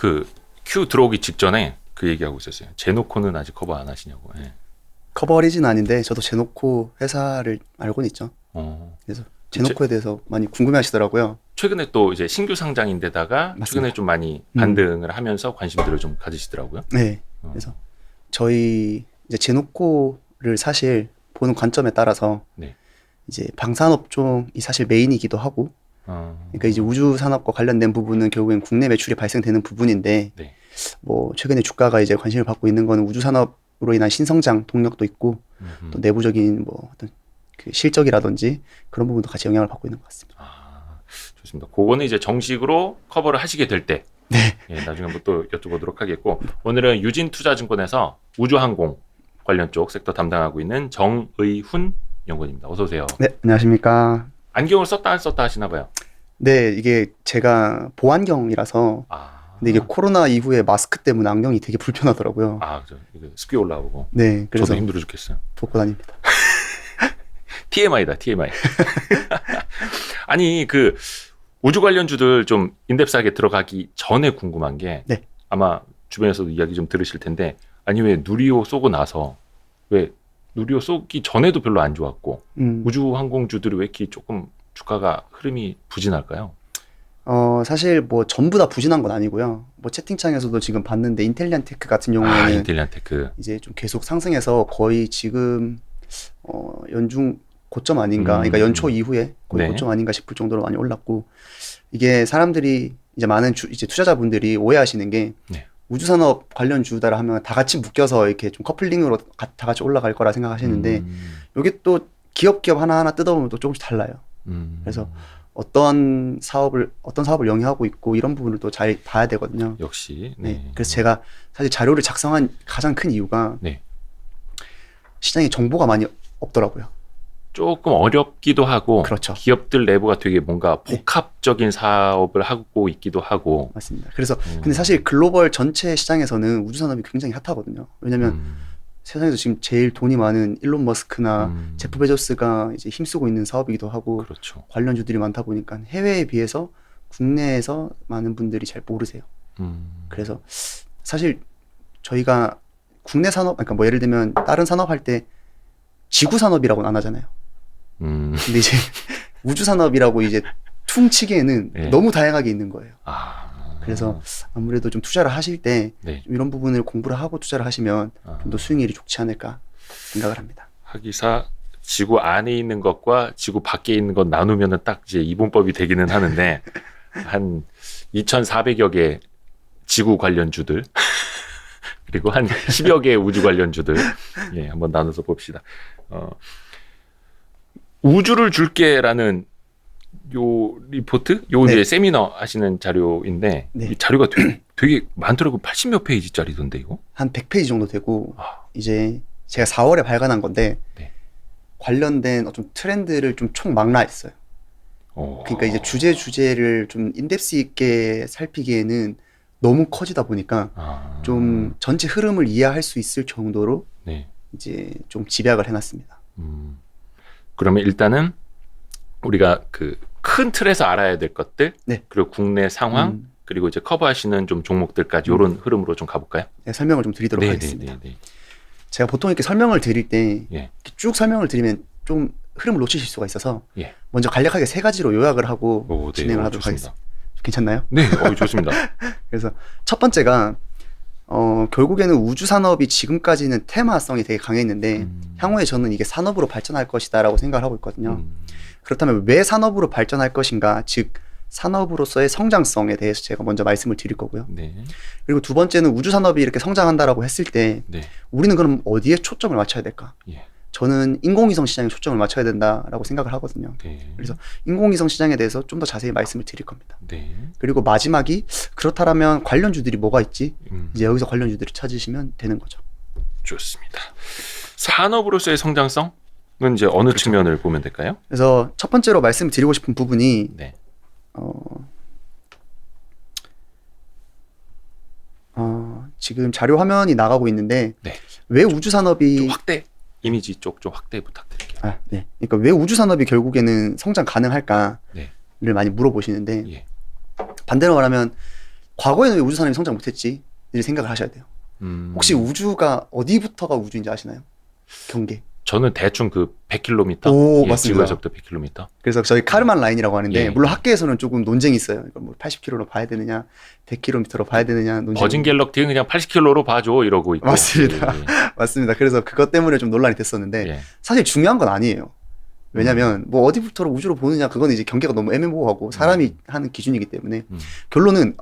그 큐 들어오기 직전에 그 얘기하고 있었어요. 제노코는 아직 커버 안 하시냐고. 예. 커버리진 아닌데 저도 제노코 회사를 알고는 있죠. 그래서 제노코에 대해서 많이 궁금해하시더라고요. 최근에 또 이제 신규 상장인데다가 맞습니다. 최근에 좀 많이 반등을 하면서 관심들을 좀 가지시더라고요. 네. 그래서 저희 이제 제노코를 사실 보는 관점에 따라서 네. 이제 방산업종이 사실 메인이기도 하고, 그러니까 이제 우주 산업과 관련된 부분은 결국엔 국내 매출이 발생되는 부분인데, 네. 뭐 최근에 주가가 이제 관심을 받고 있는 거는 우주 산업으로 인한 신성장 동력도 있고, 또 내부적인 뭐 어떤 그 실적이라든지 그런 부분도 같이 영향을 받고 있는 것 같습니다. 좋습니다. 그거는 이제 정식으로 커버를 하시게 될 때, 네. 예, 나중에 한번 또 여쭤보도록 하겠고, 오늘은 유진투자증권에서 우주항공 관련 쪽 섹터 담당하고 있는 정의훈 연구원입니다. 어서 오세요. 네, 안녕하십니까. 안경을 썼다 안 썼다 하시나 봐요. 네, 이게 제가 보안경이라서, 근데 이게 코로나 이후에 마스크 때문에 안경이 되게 불편하더라고요. 그죠. 이거 습기 올라오고. 네, 그래서 저도 힘들어 죽겠어요. 벗고 다닙니다. TMI다, TMI. 아니, 그 우주 관련주들 좀 인덱스하게 들어가기 전에 궁금한 게, 네. 아마 주변에서도 이야기 좀 들으실 텐데, 아니 왜 누리호 쏘고 나서 왜 누리호 쏘기 전에도 별로 안 좋았고 우주 항공주들이 왜 이렇게 조금 주가가 흐름이 부진할까요? 사실 뭐 전부 다 부진한 건 아니고요. 뭐 채팅창에서도 지금 봤는데 인텔리안테크 같은 경우에는 인텔리안테크 이제 좀 계속 상승해서 거의 지금 연중 고점 아닌가, 그러니까 연초 이후에 거의 네. 고점 아닌가 싶을 정도로 많이 올랐고, 이게 사람들이 이제 많은 이제 투자자분들이 오해하시는 게 네. 우주산업 관련 주다라 하면 다 같이 묶여서 이렇게 좀 커플링으로 다 같이 올라갈 거라 생각하시는데 이게 또 기업 하나하나 뜯어보면 또 조금씩 달라요. 그래서 어떤 사업을 영위하고 있고 이런 부분을 또 잘 봐야 되거든요. 역시. 네. 그래서 제가 사실 자료를 작성한 가장 큰 이유가 네. 시장에 정보가 많이 없더라고요. 조금 어렵기도 하고 그렇죠. 기업들 내부가 되게 뭔가 복합적인 사업을 하고 있기도 하고. 맞습니다. 그래서 근데 사실 글로벌 전체 시장에서는 우주산업이 굉장히 핫하거든요. 왜냐면 세상에서 지금 제일 돈이 많은 일론 머스크나 제프 베조스가 이제 힘쓰고 있는 사업이기도 하고, 그렇죠. 관련주들이 많다 보니까 해외에 비해서 국내에서 많은 분들이 잘 모르세요. 그래서 사실 저희가 국내 산업, 그러니까 뭐 예를 들면 다른 산업 할 때 지구 산업이라고는 안 하잖아요. 근데 이제 우주 산업이라고 이제 퉁치기에는 네. 너무 다양하게 있는 거예요. 그래서 아무래도 좀 투자를 하실 때 네. 좀 이런 부분을 공부를 하고 투자를 하시면 좀 더 수익률이 좋지 않을까 생각을 합니다. 하기사 지구 안에 있는 것과 지구 밖에 있는 것 나누면은 딱 이제 이분법이 되기는 하는데 한 2,400여 개 지구 관련주들 그리고 한 10여 개의 우주 관련주들 예, 한번 나눠서 봅시다. 우주를 줄게라는 요 리포트, 요 네. 이제 세미너 하시는 자료인데 네. 이 자료가 되게 많더라고. 80몇 페이지짜리던데 이거? 한 100페이지 정도 되고 이제 제가 4월에 발간한 건데 네. 관련된 좀 트렌드를 좀 총망라했어요. 그러니까 이제 주제를 좀 인덱스 있게 살피기에는 너무 커지다 보니까 좀 전체 흐름을 이해할 수 있을 정도로 네. 이제 좀 집약을 해놨습니다. 그러면 일단은 우리가 그 큰 틀에서 알아야 될 것들, 네. 그리고 국내 상황, 그리고 이제 커버하시는 좀 종목들까지 이런 흐름으로 좀 가볼까요? 네, 설명을 좀 드리도록 하겠습니다. 제가 보통 이렇게 설명을 드릴 때 쭉 설명을 드리면 좀 흐름을 놓치실 수가 있어서 먼저 간략하게 3가지로 요약을 하고 진행을 하도록 하겠습니다. 괜찮나요? 네, 좋습니다. 그래서 첫 번째가 결국에는 우주 산업이 지금까지는 테마성이 되게 강했는데 향후에 저는 이게 산업으로 발전할 것이다라고 생각을 하고 있거든요. 그렇다면 왜 산업으로 발전할 것인가, 즉 산업으로서의 성장성에 대해서 제가 먼저 말씀을 드릴 거고요. 네. 그리고 두 번째는 우주 산업이 이렇게 성장한다라고 했을 때 우리는 그럼 어디에 초점을 맞춰야 될까? 저는 인공위성 시장에 초점을 맞춰야 된다라고 생각을 하거든요. 그래서 인공위성 시장에 대해서 좀 더 자세히 말씀을 드릴 겁니다. 그리고 마지막이 그렇다면 관련주들이 뭐가 있지? 이제 여기서 관련주들을 찾으시면 되는 거죠. 좋습니다. 산업으로서의 성장성은 이제 어느 측면을 보면 될까요? 그래서 첫 번째로 말씀드리고 싶은 부분이 지금 자료 화면이 나가고 있는데 왜 우주 산업이 확대 이미지 쪽 좀 확대 부탁드릴게요. 네. 그러니까 왜 우주 산업이 결국에는 성장 가능할까를 많이 물어보시는데 반대로 말하면 과거에는 왜 우주 산업이 성장 못했지? 이 생각을 하셔야 돼요. 혹시 우주가 어디부터가 우주인지 아시나요? 경계. 저는 대충 그 100km. 오, 예, 맞습니다. 지구에서부터 100km. 그래서 저희 카르만 라인이라고 하는데 예, 물론 학계에서는 조금 논쟁이 있어요. 이걸 뭐 80km로 봐야 되느냐, 100km로 봐야 되느냐 논쟁. 버진 갤럭티는 그냥 80km로 봐줘 이러고 있고. 맞습니다. 예, 예. 맞습니다. 그래서 그것 때문에 좀 논란이 됐었는데 예. 사실 중요한 건 아니에요. 왜냐면 뭐 어디부터 우주로 보느냐 그건 이제 경계가 너무 애매모호하고 사람이 하는 기준이기 때문에 결론은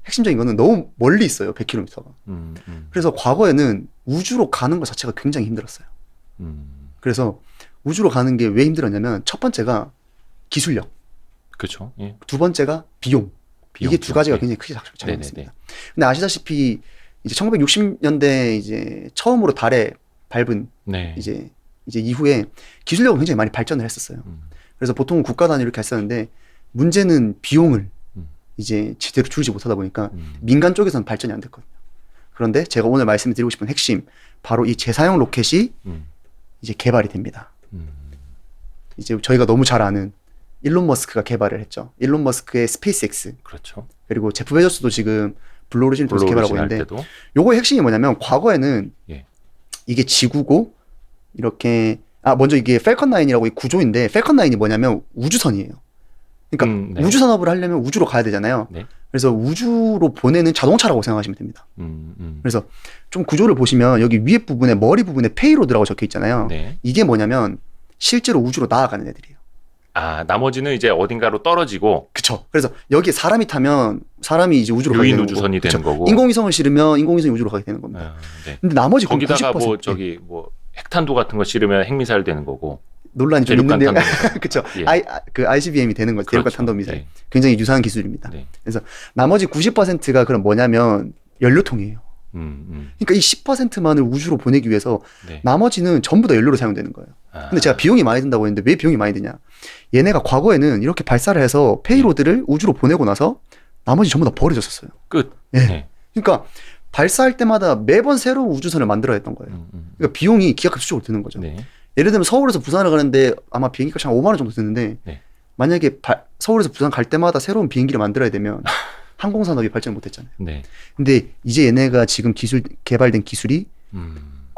핵심적인 거는 너무 멀리 있어요. 100km가. 그래서 과거에는 우주로 가는 것 자체가 굉장히 힘들었어요. 그래서 우주로 가는 게 왜 힘들었냐면 첫 번째가 기술력. 그렇죠. 예. 두 번째가 비용. 이게 두 가지가 굉장히 크게 작용했습니다. 근데 아시다시피 이제 1960년대 이제 처음으로 달에 밟은 네. 이제 이후에 기술력은 굉장히 많이 발전을 했었어요. 그래서 보통 국가 단위로 이렇게 했었는데 문제는 비용을 이제 제대로 줄이지 못하다 보니까 민간 쪽에서는 발전이 안 됐거든요. 그런데 제가 오늘 말씀드리고 싶은 핵심 바로 이 재사용 로켓이 이제 개발이 됩니다. 이제 저희가 너무 잘 아는 일론 머스크가 개발을 했죠. 일론 머스크의 스페이스X. 그렇죠. 그리고 제프 베조스도 지금 블루 오리진을 통해서 개발하고 있는데 때도. 요거의 핵심이 뭐냐면 과거에는 예. 이게 지구고 이렇게 먼저 이게 펠컨 9이라고 이 구조인데 펠컨 9이 뭐냐면 우주선이에요. 그러니까 네. 우주 산업을 하려면 우주로 가야 되잖아요. 네. 그래서 우주로 보내는 자동차라고 생각하시면 됩니다. 그래서 좀 구조를 보시면 여기 위에 부분에 머리 부분에 페이로드라고 적혀 있잖아요. 네. 이게 뭐냐면 실제로 우주로 나아가는 애들이에요. 나머지는 이제 어딘가로 떨어지고. 그쵸. 그래서 여기에 사람이 타면 사람이 이제 우주로 가게 유인 되는 우주선이 거고. 되는 거고. 인공위성을 실으면 인공위성이 우주로 가게 되는 겁니다. 네. 근데 나머지 거기다가 90%. 뭐 저기 뭐 핵탄두 같은 거 실으면 핵미사일 되는 거고. 논란이 좀 대륙간 있는데요. 탄도미사일. 그쵸. 예. 그 ICBM이 되는 거죠. 대륙간 그렇죠. 탄도미사일. 예. 굉장히 유사한 기술입니다. 네. 그래서 나머지 90%가 그럼 뭐냐면 연료통이에요. 그러니까 이 10%만을 우주로 보내기 위해서 네. 나머지는 전부 다 연료로 사용되는 거예요. 근데 제가 비용이 많이 든다고 했는데 왜 비용이 많이 드냐? 얘네가 과거에는 이렇게 발사를 해서 페이로드를 우주로 보내고 나서 나머지 전부 다 버려졌었어요. 끝. 예. 네. 그러니까 발사할 때마다 매번 새로운 우주선을 만들어야 했던 거예요. 그러니까 비용이 기하급수적으로 드는 거죠. 네. 예를 들면 서울에서 부산을 가는데 아마 비행기 값이 한 5만 원 정도 드는데 네. 만약에 서울에서 부산 갈 때마다 새로운 비행기를 만들어야 되면 항공산업이 발전을 못했잖아요. 네. 근데 이제 얘네가 지금 개발된 기술이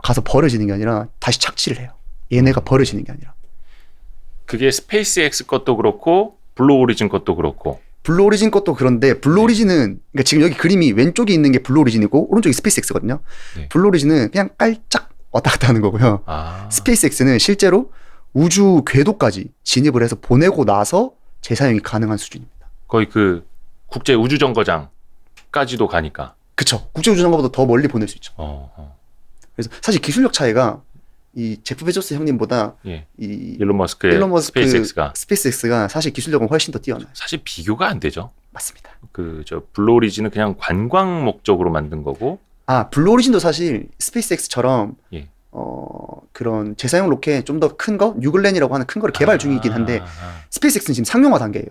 가서 버려지는 게 아니라 다시 착지를 해요. 얘네가 버려지는 게 아니라. 그게 스페이스X 것도 그렇고 블루 오리진 것도 그렇고. 블루 오리진 것도 그런데 블루 오리진은 그러니까 지금 여기 그림이 왼쪽에 있는 게 블루 오리진이고 오른쪽이 스페이스X거든요. 네. 블루 오리진은 그냥 깔짝 왔다 갔다 하는 거고요. 스페이스X는 실제로 우주 궤도까지 진입을 해서 보내고 나서 재사용이 가능한 수준입니다. 거의 그 국제 우주 정거장까지도 가니까. 그쵸. 국제 우주 정거보다 더 멀리 보낼 수 있죠. 그래서 사실 기술력 차이가 이 제프 베조스 형님보다 이 이 일론 머스크의 스페이스X가 사실 기술력은 훨씬 더 뛰어나요. 사실 비교가 안 되죠. 맞습니다. 저 블루 오리진은 그냥 관광 목적으로 만든 거고. 블루 오리진도 사실 스페이스X처럼 예. 그런 재사용 로켓 좀 더 큰 거, 뉴글렌이라고 하는 큰 거를 개발 중이긴 한데 스페이스X는 지금 상용화 단계예요.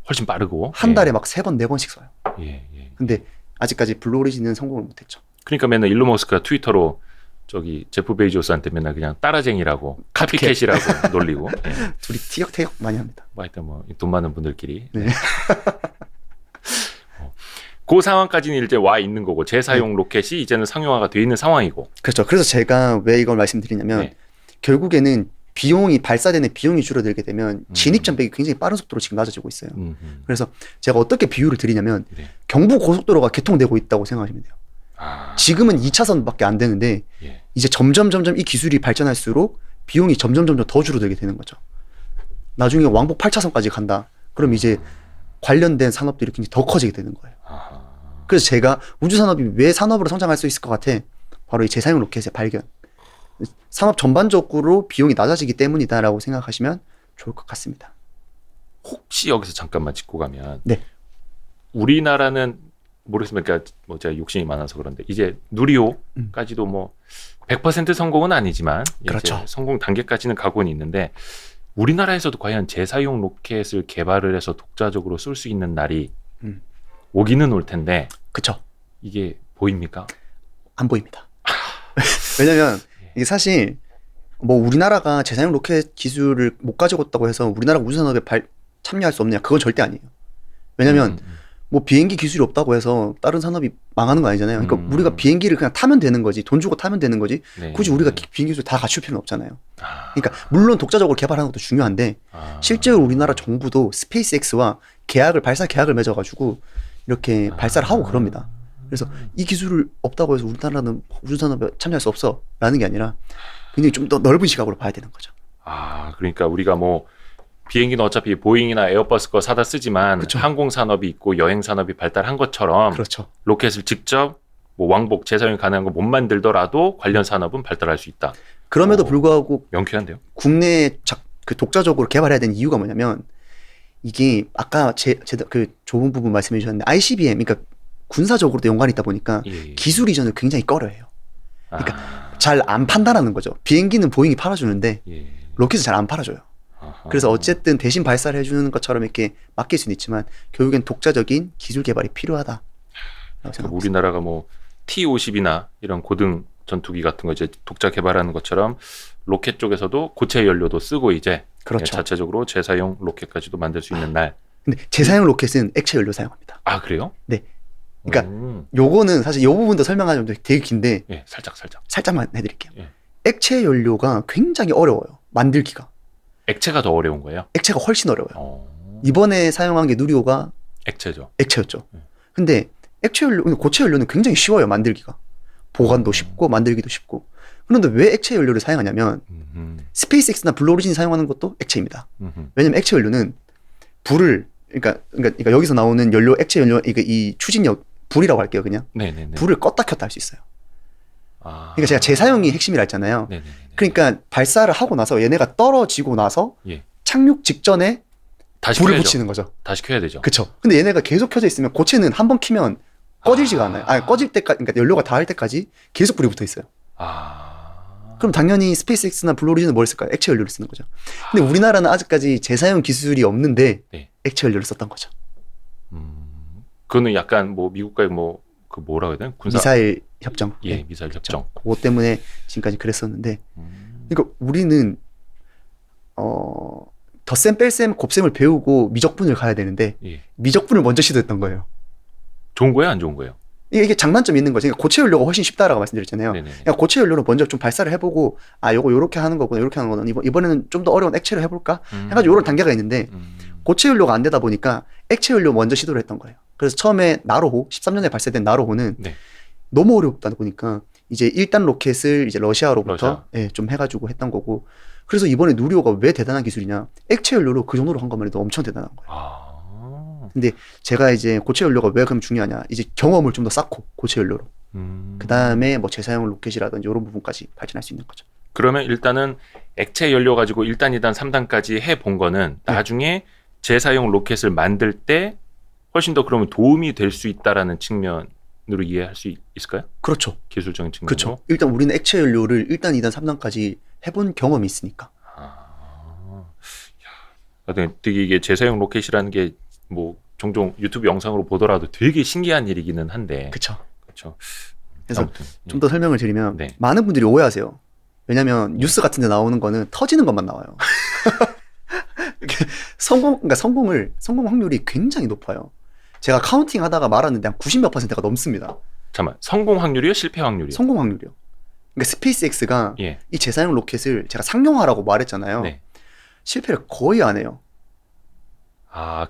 훨씬 빠르고 한 달에 막 3번, 4번씩 쏴요. 예. 근데 아직까지 블루 오리진은 성공을 못했죠. 그러니까 맨날 일론 머스크가 트위터로 저기 제프 베이조스한테 맨날 그냥 따라쟁이라고 카피캣이라고 놀리고. 예. 둘이 티격태격 많이 합니다. 뭐 하여튼 뭐 돈 많은 분들끼리. 네. 그 상황까지는 이제 와 있는 거고 재사용 로켓이 이제는 상용화가 돼 있는 상황이고. 그렇죠. 그래서 제가 왜 이걸 말씀드리냐면 결국에는 발사되는 비용이 줄어들게 되면 진입 전백이 굉장히 빠른 속도로 지금 낮아지고 있어요. 그래서 제가 어떻게 비유를 드리냐면 경부 고속도로가 개통되고 있다고 생각하시면 돼요. 지금은 2차선밖에 안 되는데 이제 점점 이 기술이 발전할수록 비용이 점점 더 줄어들게 되는 거죠. 나중에 왕복 8차선까지 간다. 그럼 이제 관련된 산업들이 굉장히 더 커지게 되는 거예요. 그래서 제가 우주 산업이 왜 산업으로 성장할 수 있을 것 같아? 바로 이 재사용 로켓의 발견. 산업 전반적으로 비용이 낮아지기 때문이다라고 생각하시면 좋을 것 같습니다. 혹시 여기서 잠깐만 짚고 가면 네. 우리나라는 모르겠습니다. 그러니까 뭐 제가 욕심이 많아서 그런데 이제 누리호까지도 뭐 100% 성공은 아니지만 그렇죠. 이제 성공 단계까지는 가고는 있는데 우리나라에서도 과연 재사용 로켓을 개발을 해서 독자적으로 쏠 수 있는 날이 오기는 올 텐데 그렇죠. 이게 보입니까? 안 보입니다. 왜냐면 이게 사실 뭐 우리나라가 재사용 로켓 기술을 못 가지고 있다고 해서 우리나라 우주산업에 참여할 수 없느냐 그건 절대 아니에요. 왜냐면 뭐 비행기 기술이 없다고 해서 다른 산업이 망하는 거 아니잖아요. 그러니까 우리가 비행기를 그냥 타면 되는 거지, 돈 주고 타면 되는 거지. 네. 굳이 우리가 비행기 기술 다 갖출 필요는 없잖아요. 그러니까 물론 독자적으로 개발하는 것도 중요한데 실제로 우리나라 정부도 스페이스X와 발사 계약을 맺어가지고 이렇게 발사를 하고 그럽니다. 그래서 이 기술을 없다고 해서 우리나라는 우주산업에 참여할 수 없어라는 게 아니라 굉장히 좀 더 넓은 시각으로 봐야 되는 거죠. 그러니까 우리가 뭐 비행기는 어차피 보잉이나 에어버스 거 사다 쓰지만 그렇죠. 항공 산업이 있고 여행 산업이 발달한 것처럼 그렇죠. 로켓을 직접 뭐 왕복 재사용이 가능한 거 못 만들더라도 관련 산업은 발달할 수 있다. 그럼에도 불구하고 명쾌한데요. 국내에 그 독자적으로 개발해야 되는 이유가 뭐냐면 이게 아까 그 좋은 부분 말씀해 주셨는데 ICBM, 그러니까 군사적으로도 연관이 있다 보니까 기술 이전을 굉장히 꺼려해요. 그러니까 잘 안 판단하는 거죠. 비행기는 보잉이 팔아주는데 로켓은 잘 안 팔아줘요. 그래서 어쨌든 대신 발사를 해주는 것처럼 이렇게 맡길 수는 있지만 결국엔 독자적인 기술 개발이 필요하다. 우리나라가 뭐 T-50이나 이런 고등 전투기 같은 거 이제 독자 개발하는 것처럼 로켓 쪽에서도 고체 연료도 쓰고 이제 그렇죠. 자체적으로 재사용 로켓까지도 만들 수 있는 날. 근데 재사용 로켓은 액체 연료 사용합니다. 그래요? 네. 그러니까 요거는 사실 요 부분도 설명하자면 되게 긴데 살짝만 해드릴게요. 액체 연료가 굉장히 어려워요. 만들기가. 액체가 더 어려운 거예요? 액체가 훨씬 어려워요. 이번에 사용한 게 누리호가 액체였죠. 근데 액체 연료, 고체 연료는 굉장히 쉬워요. 만들기가. 보관도 쉽고 만들기도 쉽고. 그런데 왜 액체 연료를 사용하냐면 스페이스X나 블루오리진이 사용하는 것도 액체입니다. 왜냐면 액체 연료는 불을 그러니까 여기서 나오는 연료, 액체 연료, 이 추진력, 불이라고 할게요, 그냥. 네네네. 불을 껐다 켰다 할 수 있어요. 그러니까 제가 재사용이 핵심이라 했잖아요. 네네네. 그러니까 발사를 하고 나서 얘네가 떨어지고 나서 착륙 직전에 다시 불을 켜야죠. 붙이는 거죠. 다시 켜야 되죠. 그렇죠. 근데 얘네가 계속 켜져 있으면 고체는 한 번 키면 꺼지지가 않아요. 꺼질 때까지, 그러니까 연료가 닿을 때까지 계속 불이 붙어 있어요. 그럼 당연히 스페이스X나 블루오리진은 뭘 쓸까요? 액체 연료를 쓰는 거죠. 근데 우리나라는 아직까지 재사용 기술이 없는데 액체 연료를 썼던 거죠. 그거는 약간 뭐 미국과의 뭐 그 뭐라고 해야 되나? 미사일 협정. 미사일 협정. 그거 때문에 지금까지 그랬었는데, 그러니까 우리는 덧셈, 뺄셈, 곱셈을 배우고 미적분을 가야 되는데 미적분을 먼저 시도했던 거예요. 좋은 거예요, 안 좋은 거예요? 이게 장단점이 있는 거죠. 그러니까 고체 연료가 훨씬 쉽다라고 말씀드렸잖아요. 그러니까 고체 연료로 먼저 좀 발사를 해보고 요거 요렇게 하는 거구나, 요렇게 하는 거구나, 이번에는 좀 더 어려운 액체를 해볼까 해가지고 요런 단계가 있는데 고체 연료가 안 되다 보니까 액체 연료 먼저 시도를 했던 거예요. 그래서 처음에 나로호, 13년에 발사된 나로호는 너무 어렵다 보니까 이제 1단 로켓을 이제 러시아로부터 좀 해가지고 했던 거고, 그래서 이번에 누리호가 왜 대단한 기술이냐, 액체 연료로 그 정도로 한 것만 해도 엄청 대단한 거예요. 근데 제가 이제 고체 연료가 왜 그럼 중요하냐, 이제 경험을 좀 더 쌓고 고체 연료로 그 다음에 뭐 재사용 로켓이라든지 이런 부분까지 발전할 수 있는 거죠. 그러면 일단은 액체 연료 가지고 1단, 2단, 3단까지 해본 거는 나중에 재사용 로켓을 만들 때 훨씬 더 그러면 도움이 될 수 있다라는 측면으로 이해할 수 있을까요? 그렇죠. 기술적인 측면으로. 그렇죠. 일단 우리는 액체 연료를 1단, 2단, 3단까지 해본 경험이 있으니까. 되게 이게 재사용 로켓이라는 게 뭐 종종 유튜브 영상으로 보더라도 되게 신기한 일이기는 한데. 그렇죠. 그래서 아무튼, 좀 더 설명을 드리면 많은 분들이 오해하세요. 왜냐하면 뉴스 같은 데 나오는 거는 터지는 것만 나와요. 성공 확률이 굉장히 높아요. 제가 카운팅 하다가 말았는데 한 90몇 %가 넘습니다. 잠깐만, 성공 확률이요? 실패 확률이요? 성공 확률이요. 그러니까 스페이스X가 이 재사용 로켓을 제가 상용화라고 말했잖아요. 실패를 거의 안 해요.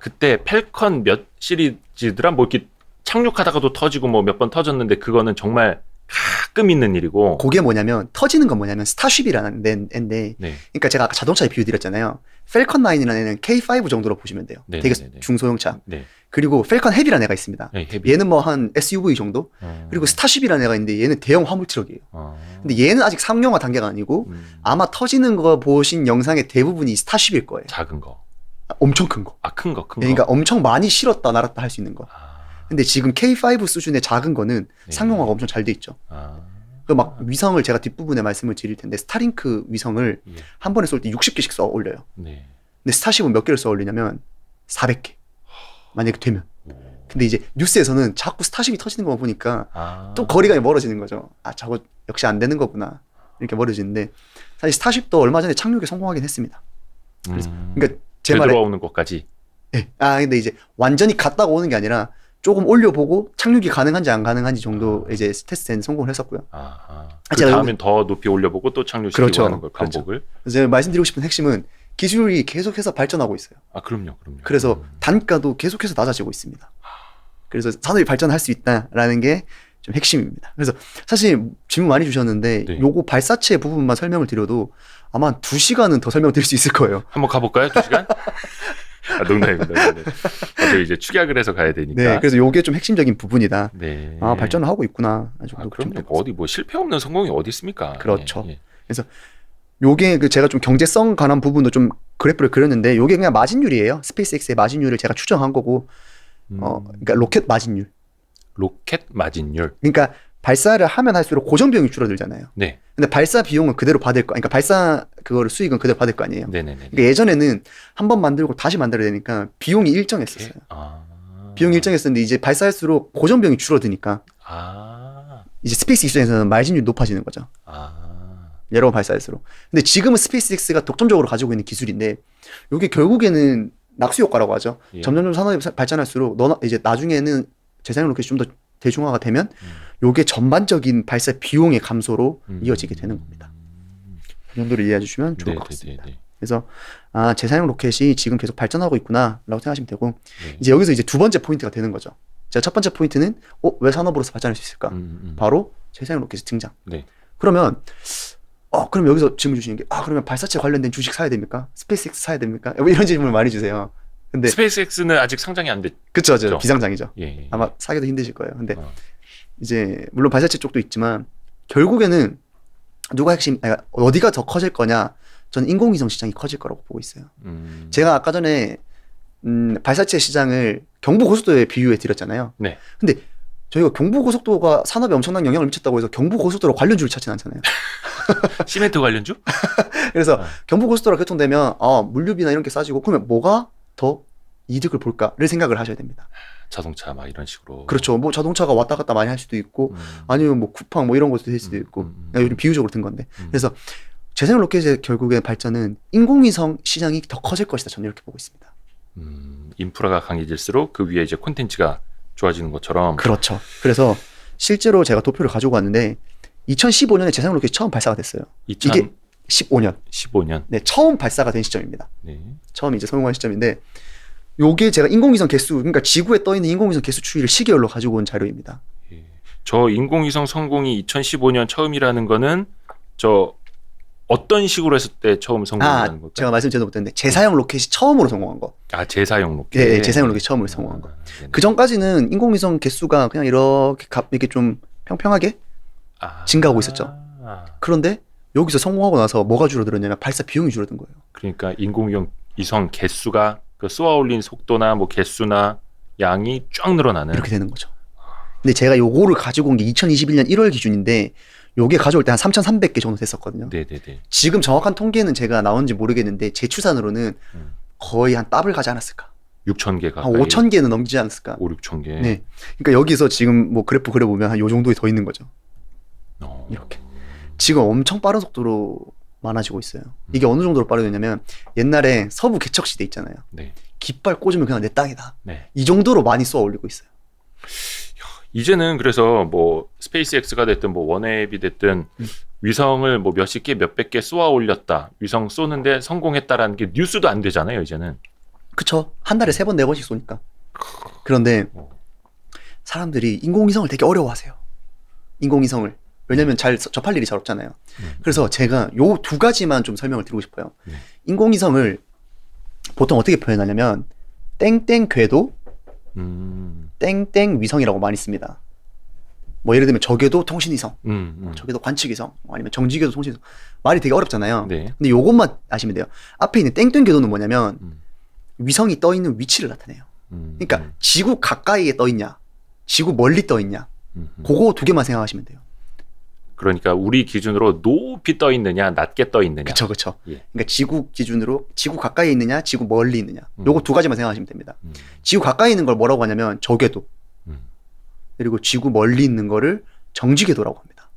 그때 펠컨 몇 시리즈더라? 뭐 이렇게 착륙하다가도 터지고 뭐 몇 번 터졌는데 그거는 정말 가끔 있는 일이고. 그게 뭐냐면, 터지는 건 뭐냐면 스타쉽이라는 애인데, 그러니까 제가 아까 자동차에 비유 드렸잖아요. 펠컨 9이라는 애는 K5 정도로 보시면 돼요. 되게 중소형차. 그리고 펠컨 헤비라는 애가 있습니다. 얘는 뭐 한 SUV 정도. 그리고 스타쉽이라는 애가 있는데 얘는 대형 화물 트럭이에요. 근데 얘는 아직 상용화 단계가 아니고 아마 터지는 거 보신 영상의 대부분이 스타쉽일 거예요. 작은 거. 엄청 큰 거. 큰 거. 그러니까 엄청 많이 실었다 날았다 할 수 있는 거. 근데 지금 K5 수준의 작은 거는 상용화가 엄청 잘 돼 있죠. 그 막 위성을 제가 뒷부분에 말씀을 드릴 텐데, 스타링크 위성을 한 번에 쏠 때 60개씩 써 올려요. 근데 스타쉽은 몇 개를 써 올리냐면 400개. 만약에 되면. 근데 이제 뉴스에서는 자꾸 스타쉽이 터지는 거 보니까 또 거리감이 멀어지는 거죠. 저거 역시 안 되는 거구나. 이렇게 멀어지는데, 사실 스타쉽도 얼마 전에 착륙에 성공하긴 했습니다. 그래서 그러니까 제 말에 되돌아오는 것까지. 근데 이제 완전히 갔다가 오는 게 아니라 조금 올려보고 착륙이 가능한지 안 가능한지 정도 이제 테스트는 성공을 했었고요. 그 다음엔 더 높이 올려보고 또 착륙시키고 그렇죠. 하는 걸 반복을. 그렇죠. 그래서 제가 말씀드리고 싶은 핵심은 기술이 계속해서 발전하고 있어요. 그럼요. 그래서 단가도 계속해서 낮아지고 있습니다. 그래서 산업이 발전할 수 있다라는 게 좀 핵심입니다. 그래서 사실 질문 많이 주셨는데 네. 요거 발사체 부분만 설명을 드려도 아마 한 2시간은 더 설명드릴 수 있을 거예요. 한번 가볼까요? 2시간? 농담입니다. 저 이제 축약을 해서 가야 되니까. 네, 그래서 요게 좀 핵심적인 부분이다. 네. 발전을 하고 있구나. 그럼 어디 뭐 실패 없는 성공이 어디 있습니까? 그렇죠. 그래서 요게 제가 좀 경제성 관한 부분도 좀 그래프를 그렸는데 요게 그냥 마진율이에요. 스페이스X의 마진율을 제가 추정한 거고, 그러니까 로켓 마진율. 로켓 마진율. 그러니까 발사를 하면 할수록 고정 비용이 줄어들잖아요. 네. 근데 발사 비용은 그대로 받을 거, 그러니까 발사 그거를 수익은 그대로 받을 거 아니에요. 네네네. 그러니까 예전에는 한 번 만들고 다시 만들어야 되니까 비용이 일정했었어요. 비용이 일정했었는데 이제 발사할수록 고정 비용이 줄어드니까 이제 스페이스 입장에서는 마진율이 높아지는 거죠. 여러 번 발사할수록. 근데 지금은 스페이스X가 독점적으로 가지고 있는 기술인데 이게 결국에는 낙수 효과라고 하죠. 예. 점점 산업이 발전할수록 이제 나중에는 재사용 로켓이 좀 더 대중화가 되면 요게 전반적인 발사 비용의 감소로 이어지게 되는 겁니다. 그 정도를 이해해 주시면 좋을 것 같습니다. 그래서 재사용 로켓이 지금 계속 발전하고 있구나 라고 생각하시면 되고 이제 여기서 이제 두 번째 포인트가 되는 거죠. 제가 첫 번째 포인트는 왜 산업으로서 발전할 수 있을까? 바로 재사용 로켓의 등장. 네. 그러면 그럼 여기서 질문 주시는 게 그러면 발사체 관련된 주식 사야 됩니까? 스페이스X 사야 됩니까? 이런 질문을 많이 주세요. 근데 스페이스X는 아직 상장이 안 됐죠. 그쵸. 비상장이죠. 예. 아마 사기도 힘드실 거예요. 근데 이제 물론 발사체 쪽도 있지만 결국에는 누가 어디가 더 커질 거냐? 저는 인공위성 시장이 커질 거라고 보고 있어요. 제가 아까 전에 발사체 시장을 경부고속도로에 비유해 드렸잖아요. 네. 근데 저희가 경부고속도로가 산업에 엄청난 영향을 미쳤다고 해서 경부고속도로 관련주를 찾진 않잖아요. 시멘트 관련주? 그래서 경부고속도로가 개통되면 물류비나 이런 게 싸지고 그러면 뭐가 더 이득을 볼까를 생각을 하셔야 됩니다. 자동차 막 이런 식으로. 그렇죠. 뭐 자동차가 왔다 갔다 많이 할 수도 있고 아니면 뭐 쿠팡 뭐 이런 것도 될 수도 있고 요즘 비유적으로 든 건데 그래서 재사용 로켓의 결국의 발전은 인공위성 시장이 더 커질 것이다. 저는 이렇게 보고 있습니다. 인프라가 강해질수록 그 위에 이제 콘텐츠가 좋아지는 것처럼. 그렇죠. 그래서 실제로 제가 도표를 가지고 왔는데 2015년에 재사용 로켓이 처음 발사가 됐어요. 이게 15년. 네, 처음 발사가 된 시점입니다. 네. 처음 이제 성공한 시점인데 요게 제가 인공위성 개수, 그러니까 지구에 떠 있는 인공위성 개수 추이를 시계열로 가지고 온 자료입니다. 예. 저 인공위성 성공이 2015년 처음이라는 거는 저 어떤 식으로 했을 때 처음 성공하는 걸까요? 제가 말씀드리지 못했는데 재사용 로켓이 처음으로 성공한 거. 재사용 로켓. 네, 재사용 로켓이 처음으로 성공한 거. 그 전까지는 인공위성 개수가 그냥 이렇게 좀 평평하게 증가하고 있었죠. 그런데 여기서 성공하고 나서 뭐가 줄어들었냐면 발사 비용이 줄어든 거예요. 그러니까 인공위성 개수가 그 쏘아 올린 속도나 뭐 개수나 양이 쫙 늘어나는. 이렇게 되는 거죠. 근데 제가 요거를 가지고 온 게 2021년 1월 기준인데 요게 가져올 때 한 3,300개 정도 됐었거든요. 네네네. 지금 정확한 통계는 제가 나온지 모르겠는데 제 추산으로는 거의 한 더블 가지 않았을까. 6,000개 가까이. 한 5,000개는 넘기지 않았을까. 5,000-6,000개. 네. 그러니까 여기서 지금 뭐 그래프 그려보면 한 요 정도에 더 있는 거죠. 이렇게. 지금 엄청 빠른 속도로 많아지고 있어요. 이게 어느 정도로 빠르냐면 옛날에 서부 개척 시대 있잖아요. 네. 깃발 꽂으면 그냥 내 땅이다. 네. 이 정도로 많이 쏘아 올리고 있어요. 이제는 그래서 뭐 스페이스X가 됐든 뭐 원앱이 됐든 위성을 뭐 몇십 개, 몇백 개 쏘아 올렸다. 위성 쏘는데 성공했다라는 게 뉴스도 안 되잖아요, 이제는. 그쵸. 한 달에 3번, 4번씩 쏘니까. 그런데 사람들이 인공위성을 되게 어려워하세요. 인공위성을. 왜냐면 잘 접할 일이 잘 없잖아요. 그래서 제가 요 두 가지만 좀 설명을 드리고 싶어요. 인공위성을 보통 어떻게 표현하냐면 땡땡 궤도, 땡땡 위성이라고 많이 씁니다. 뭐 예를 들면 저궤도 통신위성, 저궤도 관측위성, 아니면 정지궤도 통신위성. 말이 되게 어렵잖아요. 네. 근데 요것만 아시면 돼요. 앞에 있는 땡땡 궤도는 뭐냐면 위성이 떠 있는 위치를 나타내요. 그러니까 지구 가까이에 떠 있냐, 지구 멀리 떠 있냐, 그거 두 개만 생각하시면 돼요. 그러니까 우리 기준으로 높이 떠 있느냐, 낮게 떠 있느냐. 그쵸. 예. 그러니까 지구 기준으로 지구 가까이 있느냐, 지구 멀리 있느냐. 요거 두 가지만 생각하시면 됩니다. 지구 가까이 있는 걸 뭐라고 하냐면 저궤도. 그리고 지구 멀리 있는 거를 정지궤도라고 합니다.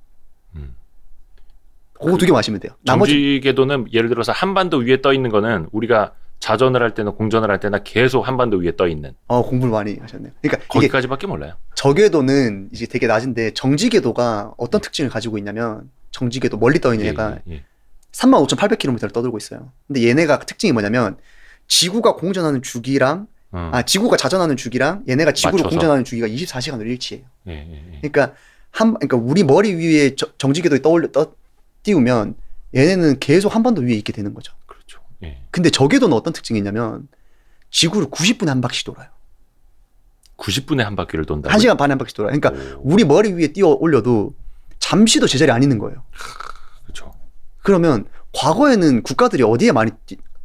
그거 두 개만 아시면 돼요. 나머지 정지궤도는 예를 들어서 한반도 위에 떠 있는 거는 우리가 자전을 할 때나 공전을 할 때나 계속 한반도 위에 떠 있는. 공부를 많이 하셨네요. 그러니까 거기까지밖에 몰라요. 저궤도는 이제 되게 낮은데 정지궤도가 어떤 특징을 가지고 있냐면 정지궤도 멀리 떠 있는 애가 35,800km를 떠들고 있어요. 근데 얘네가 특징이 뭐냐면 지구가 공전하는 주기랑 지구가 자전하는 주기랑 얘네가 지구를 맞춰서. 공전하는 주기가 24시간으로 일치해요. 예. 그러니까 우리 머리 위에 정지궤도에 띄우면 얘네는 계속 한반도 위에 있게 되는 거죠. 그렇죠. 예. 근데 저궤도는 어떤 특징이 있냐면 지구를 90분에 한 바퀴씩 돌아요. 90분에 한 바퀴를 돈다. 1시간 반에 한 바퀴씩 돌아요. 그러니까 우리 머리 위에 띄워 올려도 잠시도 제자리 안 있는 거예요. 그렇죠. 그러면 과거에는 국가들이 어디에 많이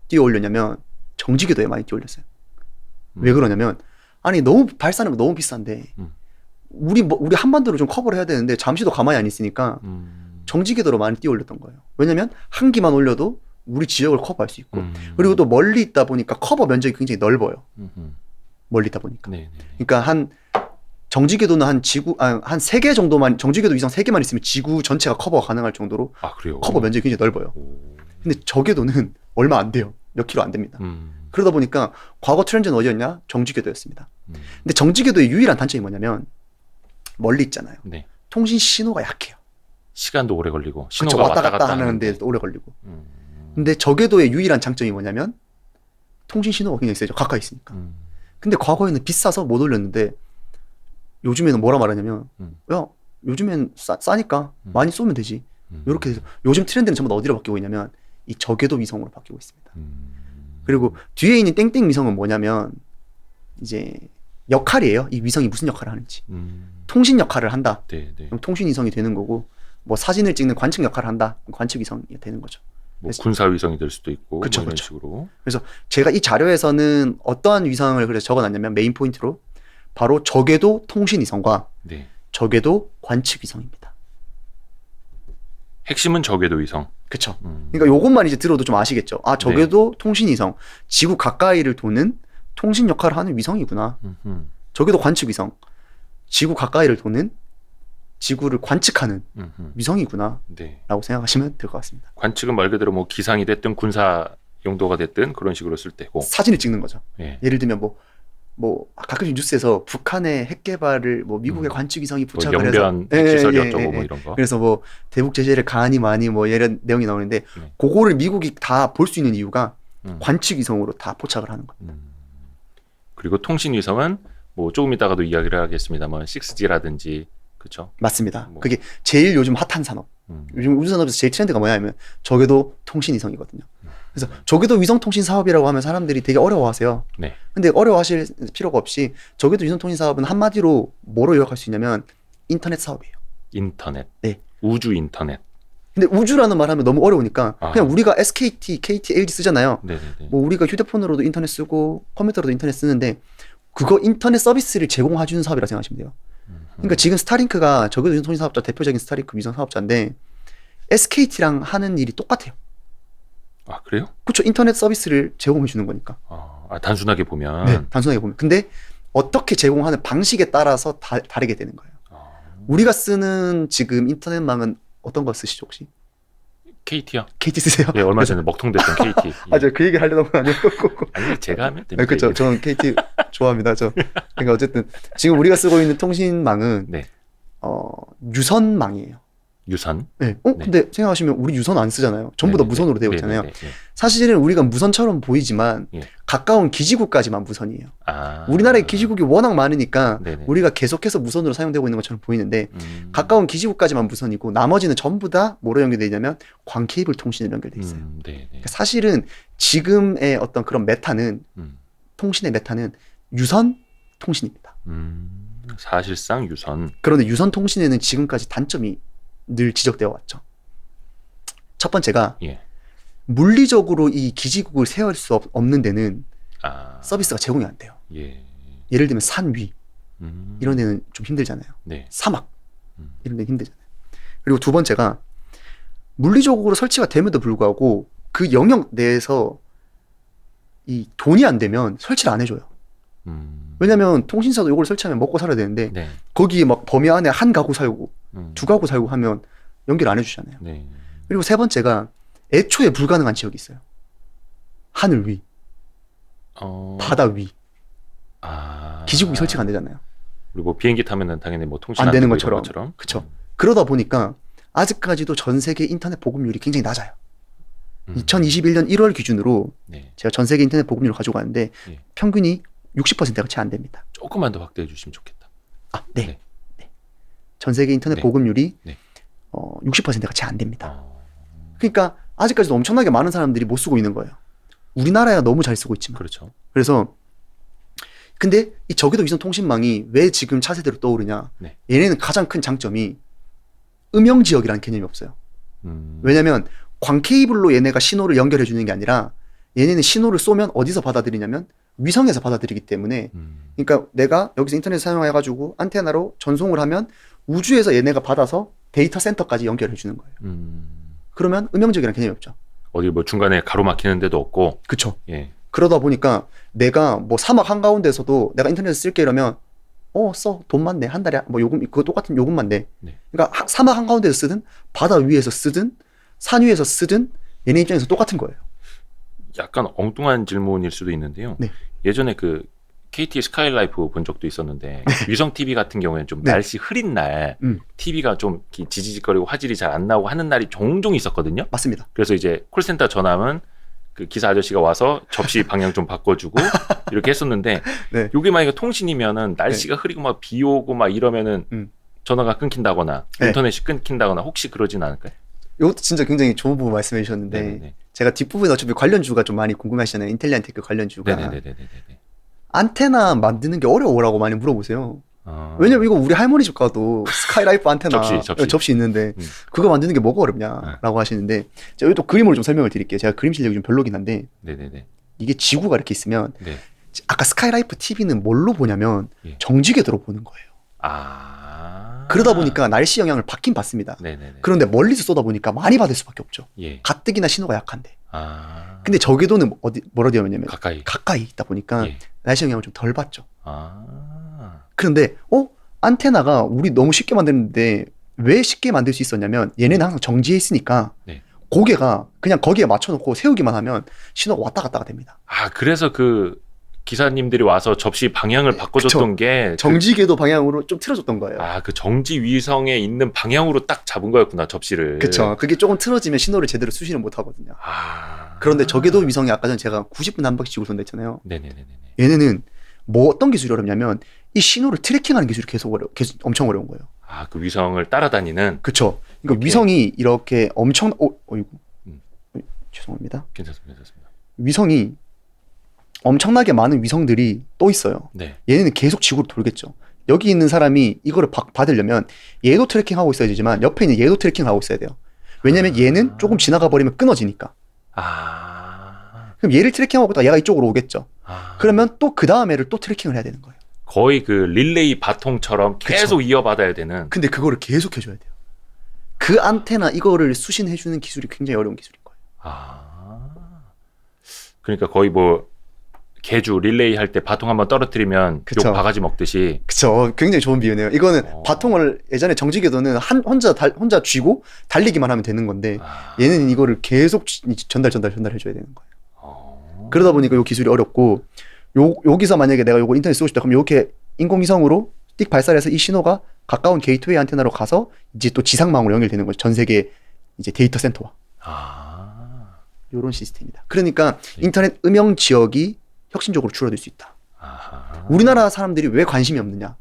띄워 올렸냐면 정지궤도에 많이 띄워 올렸어요. 왜 그러냐면 아니 너무 발사는 너무 비싼데 우리 한반도를 좀 커버를 해야 되는데 잠시도 가만히 안 있으니까 정지궤도로 많이 띄워 올렸던 거예요. 왜냐면 한 기만 올려도 우리 지역을 커버할 수 있고 그리고 또 멀리 있다 보니까 커버 면적이 굉장히 넓어요. 멀리 있다 보니까. 네네. 그러니까 한 정지궤도는 한 3개 정도만 정지궤도 이상 3개만 있으면 지구 전체가 커버가 가능할 정도로 그래요? 커버 면적이 굉장히 넓어요. 근데 저궤도는 얼마 안 돼요. 몇 킬로 안 됩니다. 그러다 보니까 과거 트렌드는 어디였냐? 정지궤도였습니다. 근데 정지궤도의 유일한 단점이 뭐냐면 멀리 있잖아요. 네. 통신 신호가 약해요. 시간도 오래 걸리고 그쵸, 신호가 왔다 갔다 하는데 오래 걸리고. 근데 저궤도의 유일한 장점이 뭐냐면 통신 신호가 굉장히 세죠. 가까이 있으니까. 근데 과거에는 비싸서 못 올렸는데 요즘에는 뭐라 말하냐면 야 요즘엔 싸니까 많이 쏘면 되지. 이렇게 해서 요즘 트렌드는 전부 다 어디로 바뀌고 있냐면 이 저궤도 위성으로 바뀌고 있습니다. 그리고 뒤에 있는 땡땡 위성은 뭐냐면 이제 역할이에요. 이 위성이 무슨 역할을 하는지. 통신 역할을 한다. 네. 그럼 통신 위성이 되는 거고 뭐 사진을 찍는 관측 역할을 한다. 그럼 관측 위성이 되는 거죠. 뭐 군사 위성이 될 수도 있고 그쵸, 뭐 이런 그쵸. 식으로. 그래서 제가 이 자료에서는 어떠한 위성을 그래서 적어놨냐면 메인 포인트로 바로 저궤도 통신 위성과 네. 저궤도 관측 위성입니다. 핵심은 저궤도 위성. 그쵸. 그러니까 요것만 이제 들어도 좀 아시겠죠. 저궤도 통신 위성, 지구 가까이를 도는 통신 역할을 하는 위성이구나. 저궤도 관측 위성, 지구 가까이를 도는 지구를 관측하는 위성이구나. 네. 라고 생각하시면 될 것 같습니다. 관측은 말 그대로 뭐 기상이 됐든 군사 용도가 됐든 그런 식으로 쓸 때고. 사진을 찍는 거죠. 예. 예를 들면 가끔씩 뉴스에서 북한의 핵 개발을 미국의 관측 위성이 부착을 해서 영변 시설이 어쩌고 뭐 이런 거. 그래서 대북 제재를 가하니 많이 이런 내용이 나오는데 그거를 미국이 다 볼 수 있는 이유가 관측 위성으로 다 포착을 하는 거예요. 그리고 통신 위성은 뭐 조금 이따가도 이야기를 하겠습니다만 6G라든지 그렇죠. 맞습니다. 그게 제일 요즘 핫한 산업. 요즘 우주 산업에서 제일 트렌드가 뭐냐면 저궤도 통신 위성이거든요. 그래서 저궤도 위성 통신 사업이라고 하면 사람들이 되게 어려워하세요. 네. 근데 어려워하실 필요가 없이 저궤도 위성 통신 사업은 한마디로 뭐로 요약할 수 있냐면 인터넷 사업이에요. 인터넷. 네. 우주 인터넷. 근데 우주라는 말 하면 너무 어려우니까 그냥 우리가 SKT, KT, LG 쓰잖아요. 네네네. 뭐 우리가 휴대폰으로도 인터넷 쓰고 컴퓨터로도 인터넷 쓰는데 그거 인터넷 서비스를 제공해주는 사업이라고 생각하시면 돼요. 그러니까 지금 스타링크가 저궤도 위성 통신 사업자 대표적인 스타링크 위성 사업자인데 SKT랑 하는 일이 똑같아요. 그래요? 그렇죠. 인터넷 서비스를 제공해 주는 거니까. 단순하게 보면. 네, 단순하게 보면. 근데 어떻게 제공하는 방식에 따라서 다르게 되는 거예요. 우리가 쓰는 지금 인터넷망은 어떤 거 쓰시죠 혹시? KT요. KT 쓰세요? 네, 얼마 전에 먹통됐던 KT. 예. 맞아요. 그 얘기 하려던 건 아니었고. 아니 제가 하면 됩니다. 네, 그렇죠. 저는 KT 좋아합니다. 그러니까 어쨌든 지금 우리가 쓰고 있는 통신망은 네. 유선망이에요. 유선. 네. 근데 생각하시면 우리 유선 안 쓰잖아요. 전부 다 무선으로 되어 있잖아요. 네네네. 사실은 우리가 무선처럼 보이지만 가까운 기지국까지만 무선이에요. 우리나라의 기지국이 워낙 많으니까 네네. 우리가 계속해서 무선으로 사용되고 있는 것처럼 보이는데 가까운 기지국까지만 무선이고 나머지는 전부 다 뭐로 연결되어 있냐면 광 케이블 통신으로 연결되어 있어요. 그러니까 사실은 지금의 어떤 그런 메타는 통신의 메타는 유선 통신입니다. 사실상 유선. 그런데 유선 통신에는 지금까지 단점이 늘 지적되어 왔죠. 첫 번째가 물리적으로 이 기지국을 세울 수 없는 데는 서비스가 제공이 안 돼요. 예를 들면 산 위 이런 데는 좀 힘들잖아요. 네. 사막 이런 데는 힘들잖아요. 그리고 두 번째가 물리적으로 설치가 됨에도 불구하고 그 영역 내에서 이 돈이 안 되면 설치를 안 해줘요. 왜냐면 통신사도 이걸 설치하면 먹고 살아야 되는데 네. 거기 막 범위 안에 한 가구 살고 두 가구 살고 하면 연결 안 해주잖아요. 네. 그리고 세 번째가 애초에 불가능한 지역이 있어요. 하늘 위. 바다 위. 아. 기지국이 설치가 안 되잖아요. 그리고 비행기 타면은 당연히 뭐 통신 안 되는 되고 것처럼. 이런 것처럼. 그쵸. 그러다 보니까 아직까지도 전 세계 인터넷 보급률이 굉장히 낮아요. 2021년 1월 기준으로 네. 제가 전 세계 인터넷 보급률을 가지고 왔는데 예. 평균이 60%가 채 안 됩니다. 조금만 더 확대해 주시면 좋겠다. 아, 네. 네. 전 세계 인터넷 네. 보급률이 네. 60%가 채 안 됩니다. 그러니까 아직까지도 엄청나게 많은 사람들이 못 쓰고 있는 거예요. 우리나라야 너무 잘 쓰고 있지만. 그렇죠. 그래서 근데 이 저궤도 위성 통신망이 왜 지금 차세대로 떠오르냐? 네. 얘네는 가장 큰 장점이 음영 지역이라는 개념이 없어요. 왜냐면 광 케이블로 얘네가 신호를 연결해 주는 게 아니라 얘네는 신호를 쏘면 어디서 받아들이냐면 위성에서 받아들이기 때문에 그러니까 내가 여기서 인터넷 사용해가지고 안테나로 전송을 하면 우주에서 얘네가 받아서 데이터 센터까지 연결해 주는 거예요. 그러면 음영적이라는 개념이 없죠. 어디 뭐 중간에 가로막히는 데도 없고. 그쵸. 예. 그러다 보니까 내가 뭐 사막 한가운데서도 내가 인터넷을 쓸게 이러면 써. 돈 많네. 한 달에 뭐 요금 그거 똑같은 요금만 내. 네. 그러니까 사막 한가운데서 쓰든 바다 위에서 쓰든 산 위에서 쓰든 얘네 입장에서 똑같은 거예요. 약간 엉뚱한 질문일 수도 있는데요. 네. 예전에 그 KT 스카이라이프 본 적도 있었는데 위성 TV 같은 경우에는 좀 네. 날씨 흐린 날 TV가 좀 지지직거리고 화질이 잘 안 나오고 하는 날이 종종 있었거든요. 맞습니다. 그래서 이제 콜센터 전화하면 그 기사 아저씨가 와서 접시 방향 좀 바꿔주고 이렇게 했었는데 네. 요게 만약에 통신이면은 날씨가 흐리고 막 비 오고 막 이러면은 전화가 끊긴다거나 네. 인터넷이 끊긴다거나 혹시 그러진 않을까요? 이것도 진짜 굉장히 좋은 부분 말씀해 주셨는데 네네네. 제가 뒷부분에 어차피 관련주가 좀 많이 궁금하시잖아요. 인텔리안테크 관련주가. 네네네네네. 안테나 만드는 게 어려워라고 많이 물어보세요. 왜냐면 이거 우리 할머니 집 가도 스카이라이프 안테나 접시 있는데 그거 만드는 게 뭐가 어렵냐라고 하시는데 제가 여기 또 그림으로 좀 설명을 드릴게요. 제가 그림 실력이 좀 별로긴 한데 네네네. 이게 지구가 이렇게 있으면 네. 아까 스카이라이프 TV는 뭘로 보냐면 예. 정지궤도로 보는 거예요. 그러다 보니까 날씨 영향을 받긴 받습니다. 네네네. 그런데 멀리서 쏘다 보니까 많이 받을 수밖에 없죠. 예. 가뜩이나 신호가 약한데. 근데 저궤도는 뭐라 되어 있냐면 가까이 있다 보니까 예. 날씨 영향을 좀 덜 받죠. 그런데 안테나가 우리 너무 쉽게 만드는데 왜 쉽게 만들 수 있었냐면 얘네는 항상 정지해 있으니까 네. 고개가 그냥 거기에 맞춰놓고 세우기만 하면 신호가 왔다 갔다가 됩니다. 그래서 그 기사님들이 와서 접시 방향을 바꿔줬던 게 정지궤도 방향으로 좀 틀어줬던 거예요. 그 정지 위성에 있는 방향으로 딱 잡은 거였구나, 접시를. 그쵸. 그게 조금 틀어지면 신호를 제대로 수신을 못 하거든요. 그런데 저궤도 위성이 아까 전에 제가 90분 한 바퀴 지고 쏜다 했잖아요. 네네네네. 얘네는 뭐 어떤 기술이 어렵냐면 이 신호를 트래킹하는 기술이 계속 엄청 어려운 거예요. 그 위성을 따라다니는. 그쵸. 그러니까 위성이 이렇게 엄청 죄송합니다. 괜찮습니다. 위성이 엄청나게 많은 위성들이 또 있어요. 네. 얘네는 계속 지구로 돌겠죠. 여기 있는 사람이 이거를 받으려면 얘도 트래킹하고 있어야 되지만 옆에 있는 얘도 트래킹하고 있어야 돼요. 왜냐면 얘는 조금 지나가 버리면 끊어지니까. 그럼 얘를 트래킹하고 있다가 얘가 이쪽으로 오겠죠. 그러면 또 그 다음 애를 또 트래킹을 해야 되는 거예요. 거의 그 릴레이 바통처럼 계속 그쵸. 이어받아야 되는. 근데 그거를 계속 해줘야 돼요. 그 안테나 이거를 수신해주는 기술이 굉장히 어려운 기술인 거예요. 그러니까 거의 뭐 개주 릴레이 할 때 바통 한번 떨어뜨리면 욕 바가지 먹듯이. 그쵸. 굉장히 좋은 비유네요. 이거는 바통을 예전에 정지궤도는 혼자 쥐고 달리기만 하면 되는 건데 얘는 이거를 계속 전달해줘야 되는 거예요. 그러다 보니까 이 기술이 어렵고 여기서 만약에 내가 이거 인터넷 쓰고 싶다 그럼 이렇게 인공위성으로 띡 발사해서 이 신호가 가까운 게이트웨이 안테나로 가서 이제 또 지상망으로 연결되는 거죠. 전 세계 이제 데이터 센터와. 이런 시스템이다. 그러니까 인터넷 음영 지역이 혁신적으로 줄어들 수 있다. 우리나라 사람들이 왜 관심이 없느냐?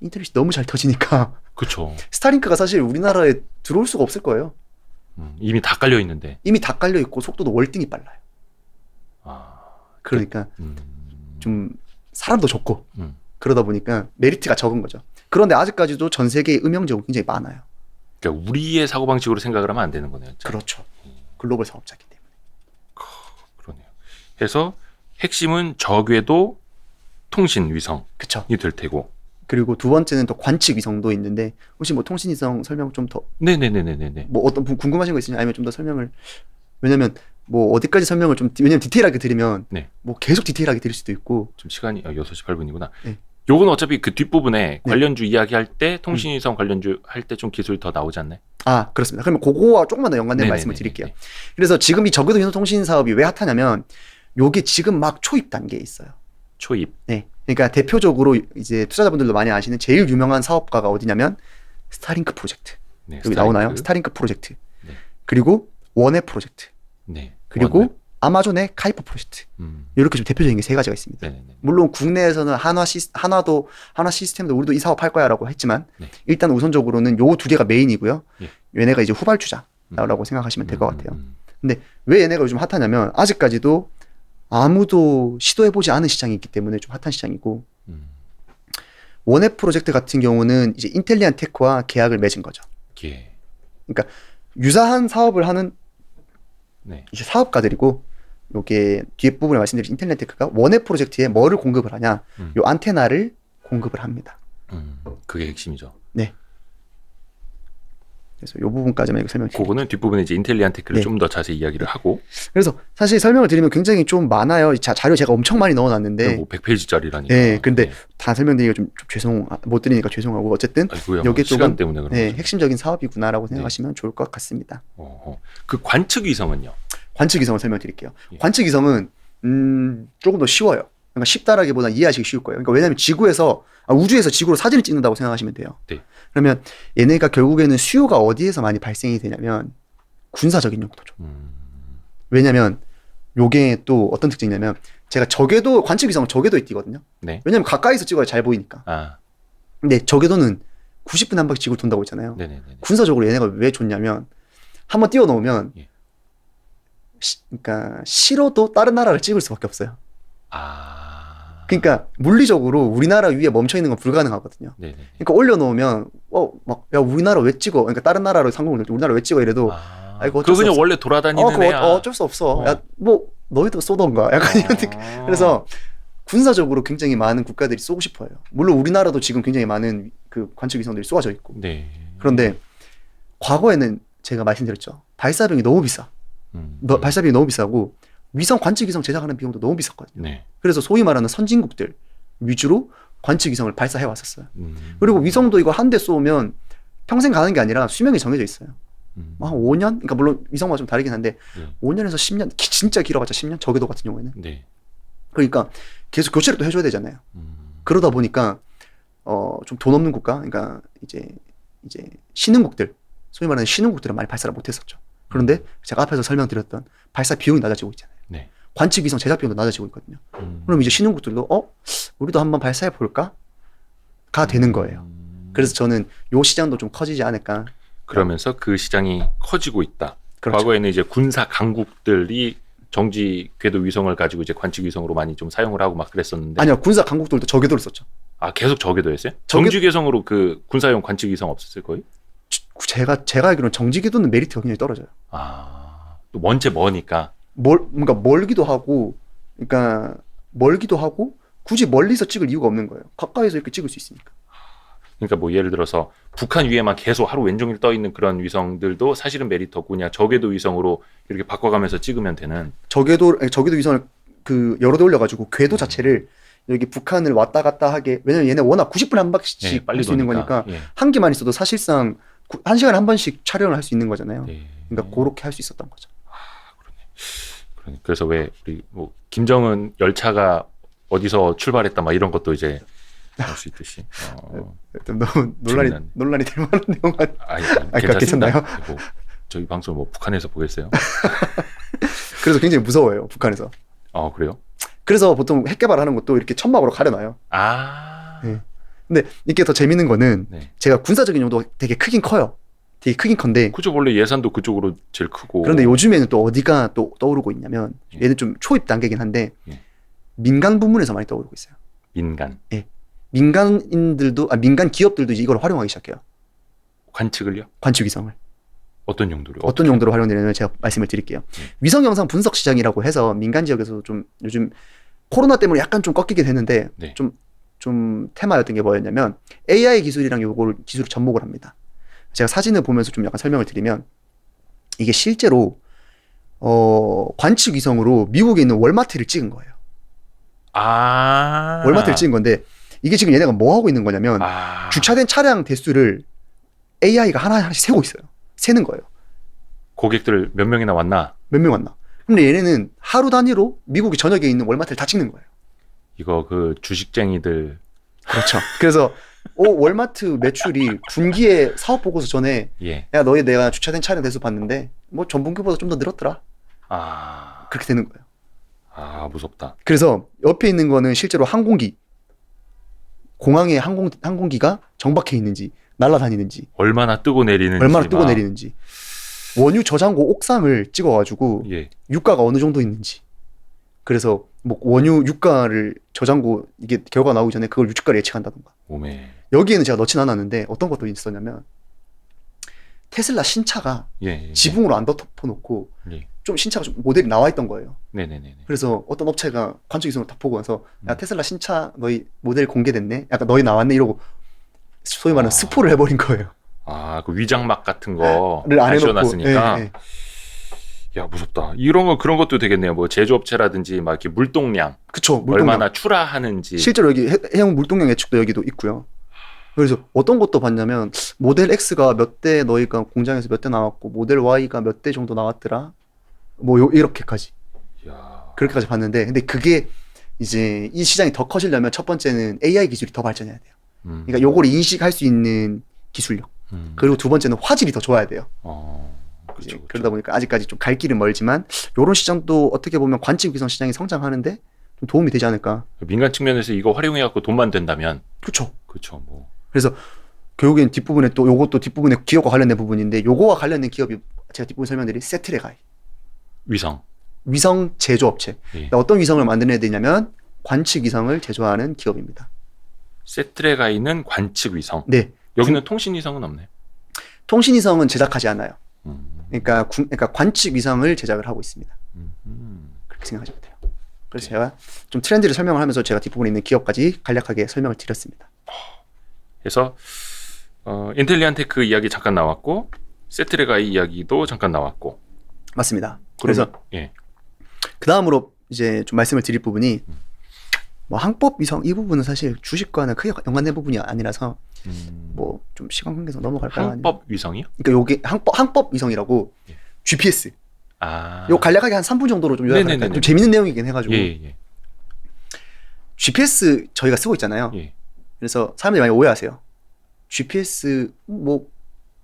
인터넷이 너무 잘 터지니까. 그렇죠. 스타링크가 사실 우리나라에 들어올 수가 없을 거예요. 이미 다 깔려 있는데. 이미 다 깔려 있고 속도도 월등히 빨라요. 그러니까 좀 사람도 적고 그러다 보니까 메리트가 적은 거죠. 그런데 아직까지도 전 세계의 음영 지역은 굉장히 많아요. 그러니까 우리의 사고방식으로 생각을 하면 안 되는 거네요. 진짜. 그렇죠. 글로벌 사업자이기 때문에. 그러네요. 그래서 핵심은 저궤도 통신 위성이 그쵸. 될 테고. 그리고 두 번째는 또 관측 위성도 있는데 혹시 뭐 통신 위성 설명 좀 더. 네네네네네. 뭐 어떤 궁금하신 거 있으시면 아니면 좀 더 설명을. 왜냐면 뭐 어디까지 설명을 좀 왜냐면 디테일하게 드리면 뭐 계속 디테일하게 드릴 수도 있고. 지금 시간이 6시 8분이구나. 요건 어차피 그 뒷부분에 관련주 이야기할 때 통신위성 관련주 할 때 좀 기술이 더 나오지 않나요? 그렇습니다. 그러면 그거와 조금만 더 연관된 말씀을 드릴게요. 그래서 지금 이 저궤도 위성 통신 사업이 왜 핫하냐면 요게 지금 막 초입 단계에 있어요. 초입. 네. 그러니까 대표적으로 이제 투자자분들도 많이 아시는 제일 유명한 사업가가 어디냐면 스타링크 프로젝트. 네, 여기 나오나요? 스타링크 프로젝트. 네. 그리고 원의 프로젝트. 네. 그리고 원웹. 아마존의 카이퍼 프로젝트. 이렇게 좀 대표적인 게 세 가지가 있습니다. 네네네. 물론 국내에서는 한화 시스템도 우리도 이 사업 할 거야라고 했지만 네. 일단 우선적으로는 요 두 개가 메인이고요. 예. 얘네가 이제 후발주자라고 생각하시면 될 것 같아요. 근데 왜 얘네가 요즘 핫하냐면 아직까지도 아무도 시도해보지 않은 시장이 있기 때문에 좀 핫한 시장이고 원앱 프로젝트 같은 경우는 이제 인텔리안 테크와 계약을 맺은 거죠. 예. 그러니까 유사한 사업을 하는 네. 이제 사업가들이고 요게 뒤에 부분에 말씀드린 인텔리안 테크가 원앱 프로젝트에 뭐를 공급을 하냐 요 안테나를 공급을 합니다. 그게 핵심이죠. 네. 그래서 요 부분까지만 이거 설명드릴게요. 그거는 뒷부분에 이제 인텔리안 테크를 네. 좀 더 자세히 이야기를 하고. 그래서 사실 설명을 드리면 굉장히 좀 많아요. 자료 제가 엄청 많이 넣어놨는데. 뭐 100페이지짜리라니까. 네, 근데 다 설명드리기가 좀 못 드리니까 죄송하고 어쨌든 여기 시간 때문에 그런 네, 거죠. 핵심적인 사업이구나라고 생각하시면 좋을 것 같습니다. 그 관측 위성은요? 관측 위성을 설명드릴게요. 예. 관측 위성은 조금 더 쉬워요. 그러니까 쉽다라기보다 이해하시기 쉬울 거예요. 그러니까 왜냐하면 우주에서 지구로 사진을 찍는다고 생각하시면 돼요. 네. 그러면 얘네가 결국에는 수요가 어디에서 많이 발생이 되냐면 군사적인 용도죠. 왜냐면 요게 또 어떤 특징이냐면 제가 관측 위성은 저궤도에 띄거든요. 네. 왜냐면 가까이서 찍어야 잘 보이니까. 아. 근데 저궤도는 90분에 한 바퀴 지구를 돈다고 했잖아요. 네네네. 군사적으로 얘네가 왜 좋냐면 한번 띄워 놓으면 예. 그러니까 싫어도 다른 나라를 찍을 수밖에 없어요. 아. 그러니까 물리적으로 우리나라 위에 멈춰 있는 건 불가능하거든요. 네네. 그러니까 올려놓으면 야 우리나라 왜 찍어? 그러니까 다른 나라로 상공을 넣을 때 우리나라 왜 찍어? 이래도 그거 그냥 원래 돌아다니는 애야. 어쩔 수 없어. 야 뭐 너희도 쏘던가. 약간 이런 느낌. 그래서 군사적으로 굉장히 많은 국가들이 쏘고 싶어요. 물론 우리나라도 지금 굉장히 많은 그 관측 위성들이 쏘아져 있고. 네. 그런데 과거에는 제가 말씀드렸죠. 발사비용이 너무 비싸. 발사비용이 너무 비싸고 위성 관측 위성 제작하는 비용도 너무 비쌌거든요. 네. 그래서 소위 말하는 선진국들 위주로 관측 위성을 발사해 왔었어요. 그리고 위성도 이거 한 대 쏘면 평생 가는 게 아니라 수명이 정해져 있어요. 한 5년? 그러니까 물론 위성마다 좀 다르긴 한데 5년에서 10년, 진짜 길어봤자 10년? 저궤도 같은 경우에는. 네. 그러니까 계속 교체를 또 해줘야 되잖아요. 그러다 보니까 좀 돈 없는 국가, 그러니까 이제 신흥국들, 소위 말하는 신흥국들은 많이 발사를 못했었죠. 그런데 제가 앞에서 설명드렸던 발사 비용이 낮아지고 있잖아요. 네. 관측 위성 제작 비용도 낮아지고 있거든요. 그럼 이제 신흥국들도 우리도 한번 발사해 볼까? 가 되는 거예요. 그래서 저는 요 시장도 좀 커지지 않을까. 그러면서 그 시장이 커지고 있다. 그렇죠. 과거에는 이제 군사 강국들이 정지 궤도 위성을 가지고 이제 관측 위성으로 많이 좀 사용을 하고 막 그랬었는데. 아니요, 군사 강국들도 저궤도를 썼죠. 아, 계속 저궤도였어요? 정지 궤성으로 그 군사용 관측 위성 없었을 거예요? 제가 알기로는 정지 궤도는 메리트가 굉장히 떨어져요. 아, 또 원체 머니까. 그러니까 멀기도 하고 굳이 멀리서 찍을 이유가 없는 거예요. 가까이서 이렇게 찍을 수 있으니까. 그러니까 뭐 예를 들어서 북한 위에만 계속 하루 왼종일 떠 있는 그런 위성들도 사실은 메리트 없고 그냥 저궤도 위성으로 이렇게 바꿔가면서 찍으면 되는. 저궤도 위성을 그 여러 대 올려가지고 궤도 자체를 여기 북한을 왔다 갔다 하게. 왜냐면 얘네 워낙 90분에 한 바퀴씩 빨리 할 수 있는 도니까. 거니까 한 개만 있어도 사실상 1시간에 한 번씩 촬영을 할 수 있는 거잖아요. 네. 그러니까 그렇게 할 수 있었던 거죠. 그러네. 그래서 왜 우리 뭐 김정은 열차가 어디서 출발했다 막 이런 것도 이제 알 수 있듯이. 너무 논란이 될 만한 내용만. 괜찮나요? 뭐, 저희 방송 뭐 북한에서 보겠어요? 그래서 굉장히 무서워요, 북한에서. 그래요? 그래서 보통 핵 개발하는 것도 이렇게 천막으로 가려놔요. 네. 근데 이게 더 재밌는 거는 네. 제가 군사적인 용도가 되게 크긴 커요. 되게 크긴 큰데. 그죠, 원래 예산도 그쪽으로 제일 크고. 그런데 요즘에는 또 어디가 또 떠오르고 있냐면 얘는 좀 초입 단계긴 한데 민간 부문에서 많이 떠오르고 있어요. 민간. 예. 민간 기업들도 이제 이걸 활용하기 시작해요. 관측을요? 관측 위성을. 어떤 용도로? 어떤 용도로 활용되냐면 제가 말씀을 드릴게요. 위성 영상 분석 시장이라고 해서 민간 지역에서도 좀 요즘 코로나 때문에 약간 좀 꺾이게 되는데 좀 테마였던 게 뭐였냐면 AI 기술이랑 요걸 기술을 접목을 합니다. 제가 사진을 보면서 좀 약간 설명을 드리면 이게 실제로 관측 위성으로 미국에 있는 월마트를 찍은 거예요. 월마트를 찍은 건데 이게 지금 얘네가 뭐 하고 있는 거냐면 주차된 차량 대수를 AI가 하나씩 세고 있어요. 세는 거예요. 고객들 몇 명이나 왔나? 몇 명 왔나? 근데 얘네는 하루 단위로 미국의 전역에 있는 월마트를 다 찍는 거예요. 이거 그 주식쟁이들. 그렇죠. 그래서 월마트 매출이 분기에 사업 보고서 전에 예. 야 너희 내가 주차된 차량 대수 봤는데 뭐 전분기보다 좀 더 늘었더라. 아. 그렇게 되는 거예요. 아, 무섭다. 그래서 옆에 있는 거는 실제로 항공기, 공항에 항공기가 정박해 있는지 날아다니는지 얼마나 뜨고 내리는지 원유 저장고 옥상을 찍어가지고 예. 유가가 어느 정도 있는지, 그래서 뭐 원유 유가를 저장고 이게 결과 나오기 전에 그걸 유가를 예측한다던가. 오메. 여기에는 제가 넣진 않았는데 어떤 것도 있었냐면 테슬라 신차가 예. 지붕으로 안 덮어놓고 예. 좀 신차가 좀 모델이 나와 있던 거예요. 네네네. 그래서 어떤 업체가 관측 이성을 다 보고 와서 야 테슬라 신차 너희 모델 공개됐네, 약간 너희 나왔네 이러고 소위 말하는 스포를 해버린 거예요. 아, 그 위장막 같은 거를 안 해놓고 씌워놨으니까. 야, 무섭다. 이런 거 그런 것도 되겠네요. 뭐 제조업체라든지 막 이렇게 물동량, 그쵸, 물동량. 얼마나 출하하는지. 실제로 여기 해양 물동량 예측도 여기도 있고요. 그래서 어떤 것도 봤냐면 모델 X가 몇 대 너희가 공장에서 몇 대 나왔고 모델 Y가 몇 대 정도 나왔더라. 뭐 이렇게까지. 야. 그렇게까지 봤는데, 근데 그게 이제 이 시장이 더 커지려면 첫 번째는 AI 기술이 더 발전해야 돼요. 그러니까 요거를 인식할 수 있는 기술력. 그리고 두 번째는 화질이 더 좋아야 돼요. 그렇죠. 그러다 보니까 아직까지 좀 갈 길은 멀지만 요런 시장도 어떻게 보면 관측 위성 시장이 성장하는데 좀 도움이 되지 않을까. 민간 측면에서 이거 활용해 갖고 돈만 된다면. 그렇죠. 그렇죠. 뭐. 그래서 결국엔 뒷부분에 또 요것도 뒷부분에 기업과 관련된 부분인데, 요거와 관련된 기업이 제가 뒷부분 설명드린 세트레가이. 위성 제조업체. 예. 그러니까 어떤 위성을 만드는 애들이냐면 관측 위성을 제조하는 기업입니다. 세트레가이는 관측 위성. 네. 여기는 통신 위성은 없네. 통신 위성은 제작하지 않아요. 그러니까 관측 위성을 제작을 하고 있습니다. 그렇게 생각하시면 돼요. 그래서 제가 좀 트렌드를 설명을 하면서 제가 뒷부분에 있는 기업까지 간략하게 설명을 드렸습니다. 그래서 인텔리안테크 이야기 잠깐 나왔고 세트레가이 이야기도 잠깐 나왔고. 맞습니다. 그래서 예. 그 다음으로 이제 좀 말씀을 드릴 부분이 뭐 항법 위성 이 부분은 사실 주식과는 크게 연관된 부분이 아니라서 뭐 좀 시간 관계상 넘어갈까요? 항법 위성이요? 그러니까 요게 항법 위성이라고 예. GPS. 아. 요 간략하게 한 3분 정도로 좀 요약할까요? 좀 재밌는 내용이긴 해가지고. 예. GPS 저희가 쓰고 있잖아요. 예. 그래서 사람들이 많이 오해하세요. GPS 뭐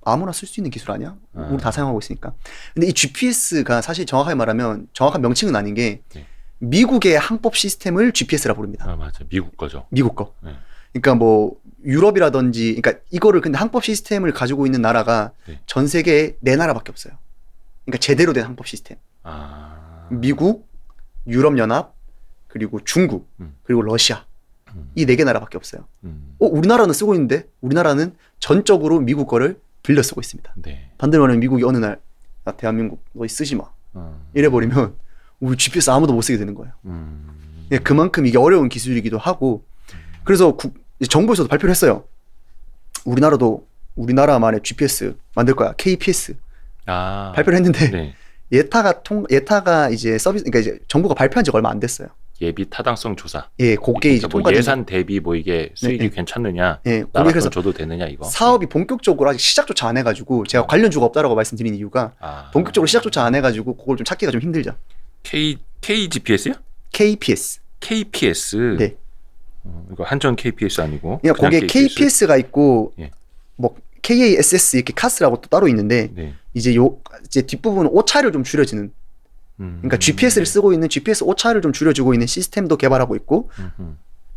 아무나 쓸 수 있는 기술 아니야? 우리 다 사용하고 있으니까. 근데 이 GPS가 사실 정확하게 말하면 정확한 명칭은 아닌 게 예. 미국의 항법 시스템을 GPS라 부릅니다. 아, 맞아. 미국 거죠. 미국 거. 네. 그러니까 뭐 유럽이라든지, 그러니까 이거를 근데 항법 시스템을 가지고 있는 나라가 네. 전 세계에 4나라밖에 없어요. 그러니까 제대로 된 항법 시스템. 아. 미국, 유럽연합, 그리고 중국, 그리고 러시아. 이 4개 나라밖에 없어요. 우리나라는 쓰고 있는데 우리나라는 전적으로 미국 거를 빌려 쓰고 있습니다. 네. 반대로 말하면 미국이 어느 날 나 대한민국 너희 쓰지 마. 이래버리면 우리 GPS 아무도 못 쓰게 되는 거예요. 그만큼 이게 어려운 기술이기도 하고, 그래서 정부에서도 발표를 했어요. 우리나라만의 GPS 만들 거야. KPS. 아. 발표를 했는데 네. 예타가 이제 서비스, 그러니까 이제 정부가 발표한 지가 얼마 안 됐어요. 예비 타당성 조사. 예, 그게 이제 뭐 예산 대비 뭐 이게 수익이 괜찮느냐, 예, 나라 그래서 돈 줘도 되느냐 이거. 사업이 본격적으로 아직 시작조차 안 해가지고 제가 관련주가 없다라고 말씀드린 이유가 본격적으로 시작조차 안 해가지고 그걸 좀 찾기가 좀 힘들죠. KGPS요? KPS. KPS. 네. 이거 한전 KPS 아니고. 그러니까 거기에 KPS가 있고, 예. 뭐 KASS 이렇게 카스라고 또 따로 있는데, 네. 이제 뒷부분은 오차를 좀 줄여지는. 그러니까 GPS를 쓰고 있는 GPS 오차를 좀 줄여주고 있는 시스템도 개발하고 있고,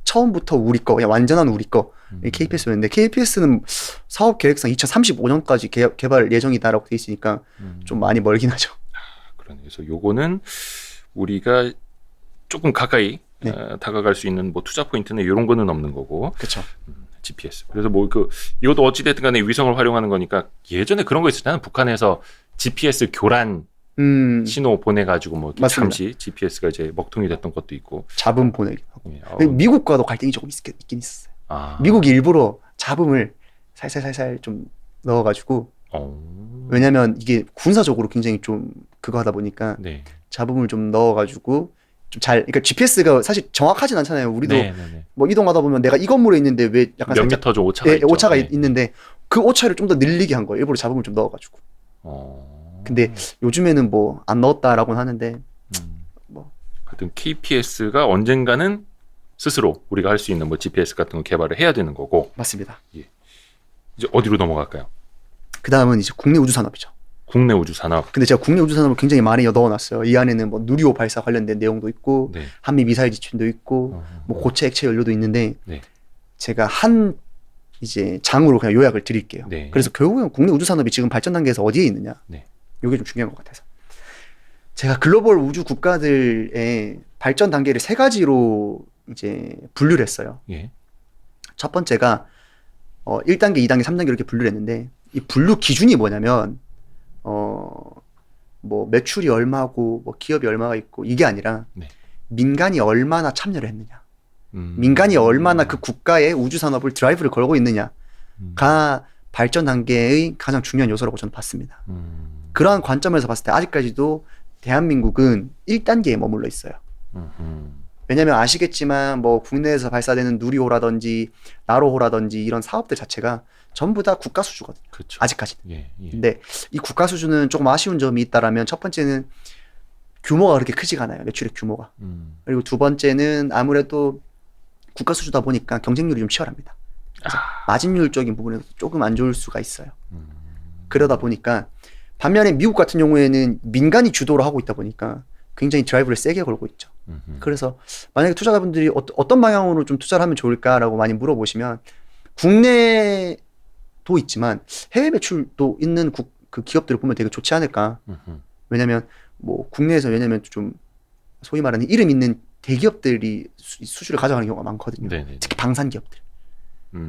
처음부터 우리 거, 그냥 완전한 우리 거, KPS였는데, KPS는 사업 계획상 2035년까지 개발 예정이다라고 돼 있으니까 좀 많이 멀긴 하죠. 그러네. 그래서 요거는 우리가 조금 가까이 다가갈 수 있는 뭐 투자 포인트는 이런 거는 없는 거고. 그렇죠. GPS. 그래서 뭐 이것도 어찌 됐든 간에 위성을 활용하는 거니까 예전에 그런 거 있었잖아요. 북한에서 GPS 교란 신호 보내가지고 뭐 잠시 GPS가 이제 먹통이 됐던 것도 있고. 잡음 보내기 하고. 미국과도 갈등이 조금 있긴 있었어요. 미국이 일부러 잡음을 살살살살 좀 넣어가지고. 왜냐면 이게 군사적으로 굉장히 좀 그거 하다 보니까 잡음을 좀 넣어가지고 좀 그러니까 GPS가 사실 정확하진 않잖아요. 우리도 뭐 이동하다 보면 내가 이 건물에 있는데 왜 약간 몇 미터 좀 오차가 있죠. 오차가 있는데 그 오차를 좀 더 늘리게 한 거예요. 일부러 잡음을 좀 넣어가지고. 근데 요즘에는 뭐 안 넣었다라고는 하는데 하여튼 KPS가 언젠가는 스스로 우리가 할 수 있는 뭐 GPS 같은 거 개발을 해야 되는 거고. 맞습니다. 예. 이제 어디로 넘어갈까요? 그 다음은 이제 국내 우주 산업이죠. 국내 우주 산업. 근데 제가 국내 우주 산업을 굉장히 많이 넣어놨어요. 이 안에는 뭐 누리호 발사 관련된 내용도 있고, 네. 한미 미사일 지침도 있고, 뭐 고체 액체 연료도 있는데, 네. 제가 한 이제 장으로 그냥 요약을 드릴게요. 네. 그래서 결국엔 국내 우주 산업이 지금 발전 단계에서 어디에 있느냐. 네. 이게 좀 중요한 것 같아서. 제가 글로벌 우주 국가들의 발전 단계를 세 가지로 이제 분류를 했어요. 예. 첫 번째가 1단계, 2단계, 3단계 이렇게 분류를 했는데, 이 분류 기준이 뭐냐면 뭐 매출이 얼마고 뭐 기업이 얼마가 있고 이게 아니라 네. 민간이 얼마나 참여를 했느냐, 민간이 얼마나 그 국가의 우주 산업을 드라이브를 걸고 있느냐가 발전 단계의 가장 중요한 요소라고 저는 봤습니다. 그러한 관점에서 봤을 때 아직까지도 대한민국은 1단계에 머물러 있어요. 왜냐면 아시겠지만 뭐 국내에서 발사되는 누리호라든지 나로호라든지 이런 사업들 자체가 전부 다 국가 수주거든요. 그렇죠. 아직까지는. 예, 예. 근데 이 국가 수주는 조금 아쉬운 점이 있다라면 첫 번째는 규모가 그렇게 크지가 않아요. 매출의 규모가. 그리고 두 번째는 아무래도 국가 수주다 보니까 경쟁률이 좀 치열합니다. 그래서 마진율적인 부분에서 조금 안 좋을 수가 있어요. 그러다 보니까 반면에 미국 같은 경우에는 민간이 주도를 하고 있다 보니까 굉장히 드라이브를 세게 걸고 있죠. 그래서 만약에 투자자분들이 어떤 방향으로 좀 투자를 하면 좋을까라고 많이 물어보시면 국내도 있지만 해외 매출도 있는 그 기업들을 보면 되게 좋지 않을까. 왜냐면 뭐 국내에서 왜냐면 좀 소위 말하는 이름 있는 대기업들이 수주를 가져가는 경우가 많거든요. 네네. 특히 방산 기업들.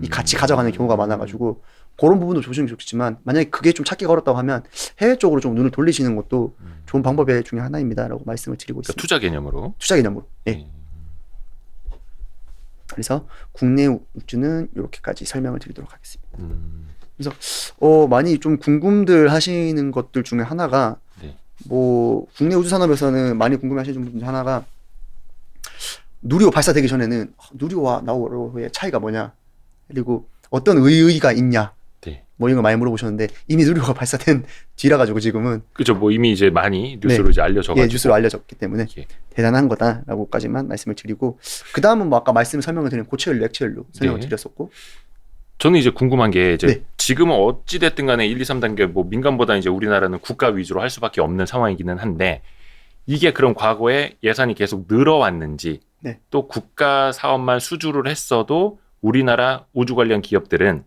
이 같이 가져가는 경우가 많아가지고 그런 부분도 조심이 좋겠지만 만약에 그게 좀 찾기가 어렵다고 하면 해외 쪽으로 좀 눈을 돌리시는 것도 좋은 방법의 중에 하나입니다라고 말씀을 드리고 있습니다. 그러니까 투자 개념으로. 투자 개념으로. 예. 그래서 국내 우주는 이렇게까지 설명을 드리도록 하겠습니다. 그래서 많이 좀 궁금들 하시는 것들 중에 하나가 네. 뭐 국내 우주 산업에서는 많이 궁금해하시는 분들 중에 하나가 누리호 발사되기 전에는 누리호와 나로호의 차이가 뭐냐, 그리고 어떤 의의가 있냐, 네. 뭐 이런 거 많이 물어보셨는데 이미 누리호가 발사된 뒤라 가지고 지금은 그죠. 뭐 이미 이제 많이 뉴스로 네. 이제 알려져가지고. 예, 뉴스로 알려졌기 때문에 예. 대단한 거다라고까지만 말씀을 드리고, 그 다음은 뭐 아까 설명을 드린 고체 연료, 액체 연료 설명을 네. 드렸었고, 저는 이제 궁금한 게 이제 네. 지금은 어찌 됐든 간에 1, 2, 3단계 뭐 민간보다 이제 우리나라는 국가 위주로 할 수밖에 없는 상황이기는 한데 이게 그럼 과거에 예산이 계속 늘어왔는지 네. 또 국가 사업만 수주를 했어도 우리나라 우주 관련 기업들은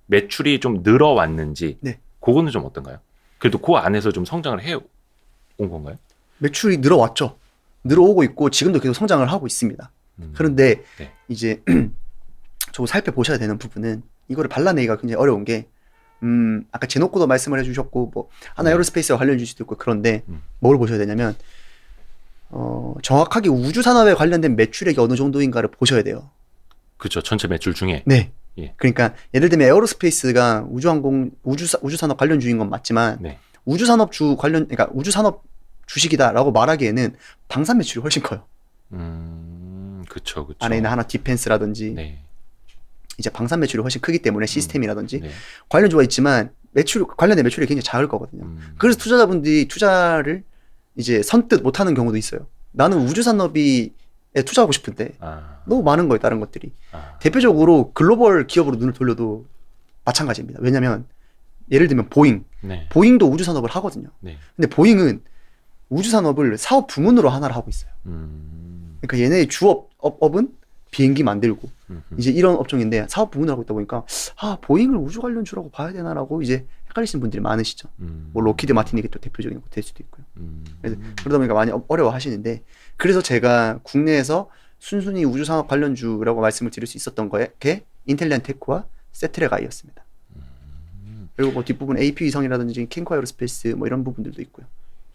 매출이 좀 늘어왔는지 네. 그거는 좀 어떤가요? 그래도 그 안에서 좀 성장을 해 온 건가요? 매출이 늘어왔죠. 늘어오고 있고 지금도 계속 성장을 하고 있습니다. 그런데 네. 이제 저거 살펴보셔야 되는 부분은 이거를 발라내기가 굉장히 어려운 게 아까 제노코도 말씀을 해주셨고 뭐 하나 에어로스페이스와 관련 주식도 있고, 그런데 뭘 보셔야 되냐면 정확하게 우주 산업에 관련된 매출액이 어느 정도인가를 보셔야 돼요. 그렇죠. 전체 매출 중에. 네. 예. 그러니까 예를 들면 에어로스페이스가 우주항공 우주 산업 관련 주인 건 맞지만 네. 우주 산업 그러니까 우주 산업 주식이다라고 말하기에는 방산 매출이 훨씬 커요. 그렇죠. 안에 있는 하나 디펜스라든지 네. 이제 방산 매출이 훨씬 크기 때문에 시스템이라든지 네. 관련주가 있지만 관련된 매출이 굉장히 작을 거거든요. 그래서 투자자분들이 투자를 이제 선뜻 못하는 경우도 있어요. 나는 우주 산업에 투자하고 싶은데 너무 많은 거예요, 다른 것들이. 대표적으로 글로벌 기업으로 눈을 돌려도 마찬가지입니다. 왜냐하면 예를 들면 네. 보잉도 우주 산업을 하거든요. 네. 근데 보잉은 우주 산업을 사업 부문으로 하나를 하고 있어요. 그러니까 얘네의 주업은 비행기 만들고 이제 이런 업종인데 사업 부문을 하고 있다 보니까 보잉을 우주 관련주라고 봐야 되나라고 이제 헷갈리시는 분들이 많으시죠. 뭐 로키드 마틴이 또 대표적인 거 될 수도 있고요. 그래서 그러다 보니까 많이 어려워하시는데, 그래서 제가 국내에서 순순히 우주 산업 관련주라고 말씀을 드릴 수 있었던 게 인텔리안테크와 세트레가이였습니다. 그리고 뭐 뒷부분 AP 위성이라든지 캔코 에어로스페이스 뭐 이런 부분들도 있고요.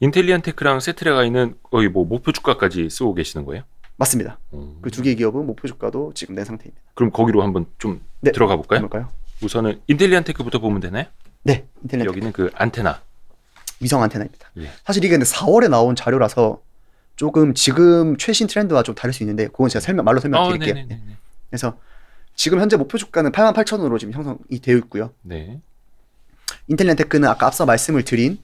인텔리안테크랑 세트레가이는 거의 뭐 목표 주가까지 쓰고 계시는 거예요? 맞습니다. 그 두 개의 기업은 목표 주가도 지금 낸 상태입니다. 그럼 거기로 한번 좀 네, 들어가 볼까요? 볼까요? 우선은 인텔리안테크부터 보면 되나요? 네, 인텔리안테크. 여기는 그 안테나. 위성 안테나입니다. 예. 사실 이게 근데 4월에 나온 자료라서 조금 지금 최신 트렌드와 좀 다를 수 있는데 그건 제가 말로 설명드릴게요. 그래서 지금 현재 목표 주가는 88,000원으로 지금 형성이 되어 있고요. 네. 인텔리안테크는 아까 앞서 말씀을 드린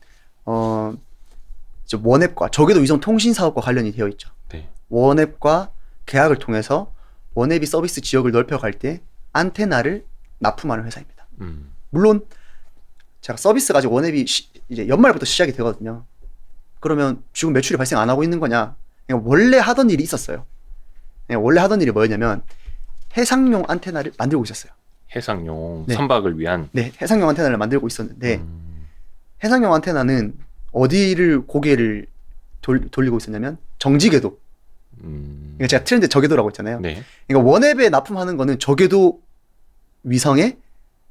원앱과 저궤도 위성 통신 사업과 관련이 되어 있죠. 네. 원앱과 계약을 통해서 원앱이 서비스 지역을 넓혀갈 때 안테나를 납품하는 회사입니다. 물론 제가 서비스 가지고 원앱이 이제 연말부터 시작이 되거든요. 그러면 지금 매출이 발생 안 하고 있는 거냐? 그러니까 원래 하던 일이 있었어요. 원래 하던 일이 뭐였냐면 해상용 안테나를 만들고 있었어요. 해상용 네. 선박을 위한. 네, 해상용 안테나를 만들고 있었는데 해상용 안테나는 어디를 고개를 돌리고 있었냐면 정지궤도. 그러니까 제가 트렌드 저궤도라고 했잖아요. 네. 그러니까 원앱에 납품하는 거는 저궤도 위성에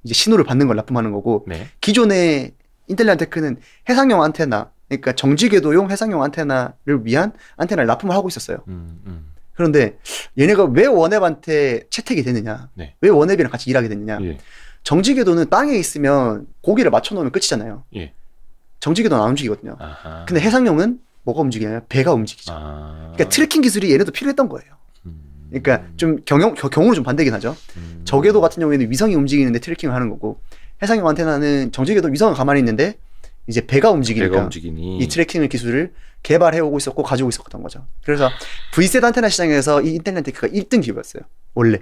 이제 신호를 받는 걸 납품하는 거고 네. 기존의 인텔리안테크는 해상용 안테나, 그러니까 정지궤도용 해상용 안테나를 위한 안테나를 납품을 하고 있었어요. 그런데 얘네가 왜 원앱한테 채택이 되느냐? 네. 왜 원앱이랑 같이 일하게 됐느냐? 예. 정지궤도는 땅에 있으면 고기를 맞춰 놓으면 끝이잖아요. 예. 정지궤도는 안 움직이거든요. 아하. 근데 해상용은 뭐가 움직이냐면 배가 움직이죠. 그러니까 트래킹 기술이 얘네도 필요했던 거예요. 그러니까 좀 경우는 좀 반대긴 하죠. 저궤도 같은 경우에는 위성이 움직이는데 트래킹을 하는 거고 해상용 안테나는 정지궤도 위성은 가만히 있는데 이제 배가 움직이니까 이 트래킹 기술을 개발해 오고 있었고 가지고 있었던 거죠. 그래서 V셋 안테나 시장에서 이 인텔리안테크가 1등 기업이었어요. 원래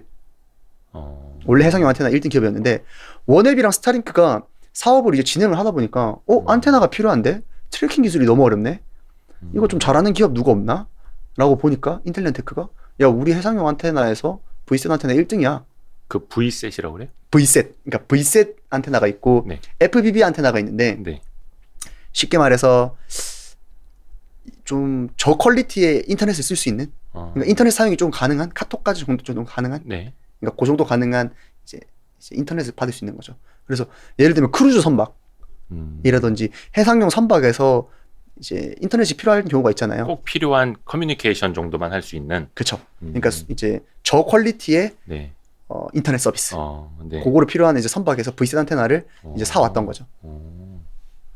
해상용 안테나 1등 기업이었는데 원앱이랑 스타링크가 사업을 이제 진행을 하다 보니까 안테나가 필요한데 트래킹 기술이 너무 어렵네. 이거 좀 잘하는 기업 누가 없나? 라고 보니까 인텔리안테크가 야 우리 해상용 안테나에서 V셋 안테나 1등이야. 그 V셋이라고 그래요? V셋. 그러니까 V셋 안테나가 있고 네. FBB 안테나가 있는데 네. 쉽게 말해서 좀 저퀄리티의 인터넷을 쓸 수 있는 그러니까 인터넷 사용이 좀 가능한 카톡까지 정도 좀 가능한 네. 그러니까 그 정도 가능한 이제 인터넷을 받을 수 있는 거죠. 그래서 예를 들면 크루즈 선박이라든지 해상용 선박에서 이제 인터넷이 필요한 경우가 있잖아요. 꼭 필요한 커뮤니케이션 정도만 할 수 있는. 그렇죠. 그러니까 이제 저퀄리티의 네. 인터넷 서비스. 네. 그거를 필요한 이제 선박에서 V셋 안테나를 이제 사왔던 거죠.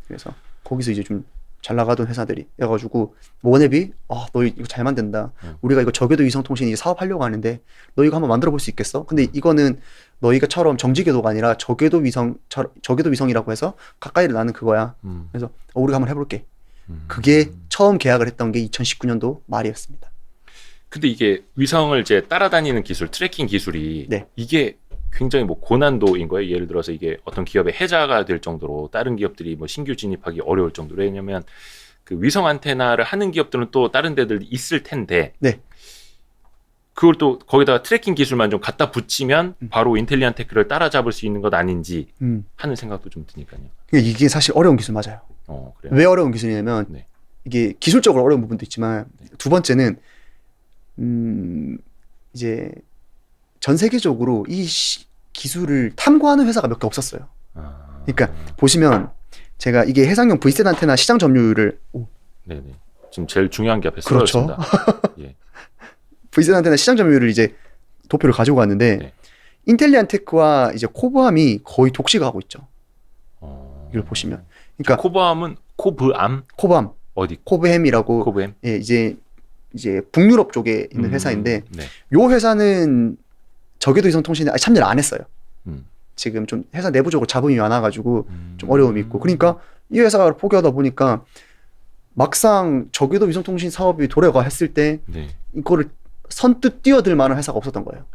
그래서 거기서 이제 좀 잘 나가던 회사들이 해가지고 원앱이 너 이거 잘 만든다. 우리가 이거 저궤도 위성통신 이제 사업하려고 하는데 너 이거 한번 만들어 볼 수 있겠어? 근데 이거는 너희가처럼 정지궤도가 아니라 저궤도 위성이라고 해서 가까이를 나는 그거야. 그래서 우리가 한번 해볼게. 그게 처음 계약을 했던 게 2019년도 말이었습니다. 근데 이게 위성을 이제 따라다니는 기술, 트래킹 기술이 네. 이게 굉장히 뭐 고난도인 거예요. 예를 들어서 이게 어떤 기업의 해자가 될 정도로 다른 기업들이 뭐 신규 진입하기 어려울 정도로. 왜냐면 그 위성 안테나를 하는 기업들은 또 다른 데들 있을 텐데 네. 그걸 또 거기다가 트래킹 기술만 좀 갖다 붙이면 바로 인텔리안테크를 따라잡을 수 있는 것 아닌지 하는 생각도 좀 드니까요. 이게 사실 어려운 기술 맞아요. 그래요? 왜 어려운 기술이냐면 네. 이게 기술적으로 어려운 부분도 있지만 두 번째는 이제 전 세계적으로 이 기술을 탐구하는 회사가 몇 개 없었어요. 그러니까 보시면 제가 이게 해상용 V셋 안테나 시장 점유율을 네네. 지금 제일 중요한 게 앞에 그렇죠. 쓰여졌습니다. 예. V셋 안테나 시장 점유율을 이제 도표를 가지고 왔는데 네. 인텔리안테크와 이제 코브암이 거의 독식하고 있죠. 이걸 보시면 그러니까 코브암은 코브암 어디? 코브햄이라고 코브햄? 예, 이제 북유럽 쪽에 있는 회사인데 네. 요 회사는 저궤도 위성 통신에 참여를 안 했어요. 지금 좀 회사 내부적으로 잡음이 많아가지고 좀 어려움이 있고 그러니까 이 회사가 포기하다 보니까 막상 저궤도 위성 통신 사업이 도래가 했을 때 네. 이거를 선뜻 뛰어들 만한 회사가 없었던 거예요.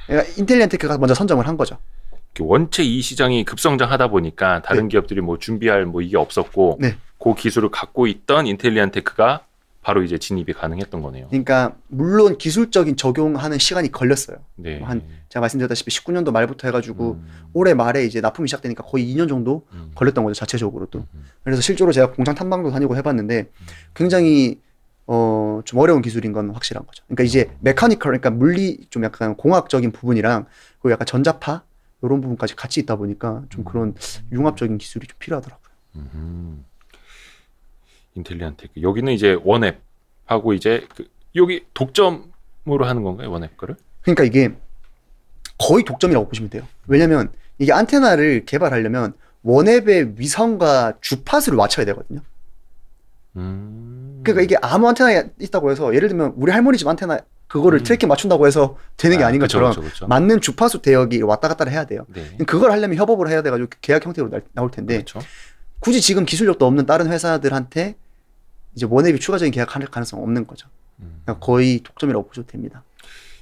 그러니까 인텔리안테크가 먼저 선점을 한 거죠. 원체 이 시장이 급성장하다 보니까 다른 네. 기업들이 뭐 준비할 뭐 이게 없었고 네. 그 기술을 갖고 있던 인텔리안테크가 바로 이제 진입이 가능했던 거네요. 그러니까 물론 기술적인 적용하는 시간이 걸렸어요. 네. 제가 말씀드렸다시피 19년도 말부터 해가지고 올해 말에 이제 납품이 시작되니까 거의 2년 정도 걸렸던 거죠, 자체적으로도. 그래서 실제로 제가 공장 탐방도 다니고 해봤는데 굉장히 좀 어려운 기술인 건 확실한 거죠. 그러니까 이제 메카니컬, 그러니까 물리 좀 약간 공학적인 부분이랑 그 약간 전자파 이런 부분까지 같이 있다 보니까 좀 그런 융합적인 기술이 좀 필요하더라고요. 인텔리안테크 여기는 이제 원앱하고 이제 여기 독점으로 하는 건가요, 원앱 거를? 그러니까 이게 거의 독점이라고 보시면 돼요. 왜냐면 이게 안테나를 개발하려면 원앱의 위성과 주파수를 맞춰야 되거든요. 그러니까 이게 아무 안테나 있다고 해서 예를 들면 우리 할머니 집 안테나 그거를 트래킹 맞춘다고 해서 되는 게 아닌 것처럼 그쵸. 맞는 주파수 대역이 왔다 갔다 해야 돼요. 네. 그걸 하려면 협업을 해야 돼가지고 계약 형태로 나올 텐데 그쵸. 굳이 지금 기술력도 없는 다른 회사들한테 이제 원앱이 추가적인 계약할 가능성 없는 거죠. 거의 독점이라고 보셔도 됩니다.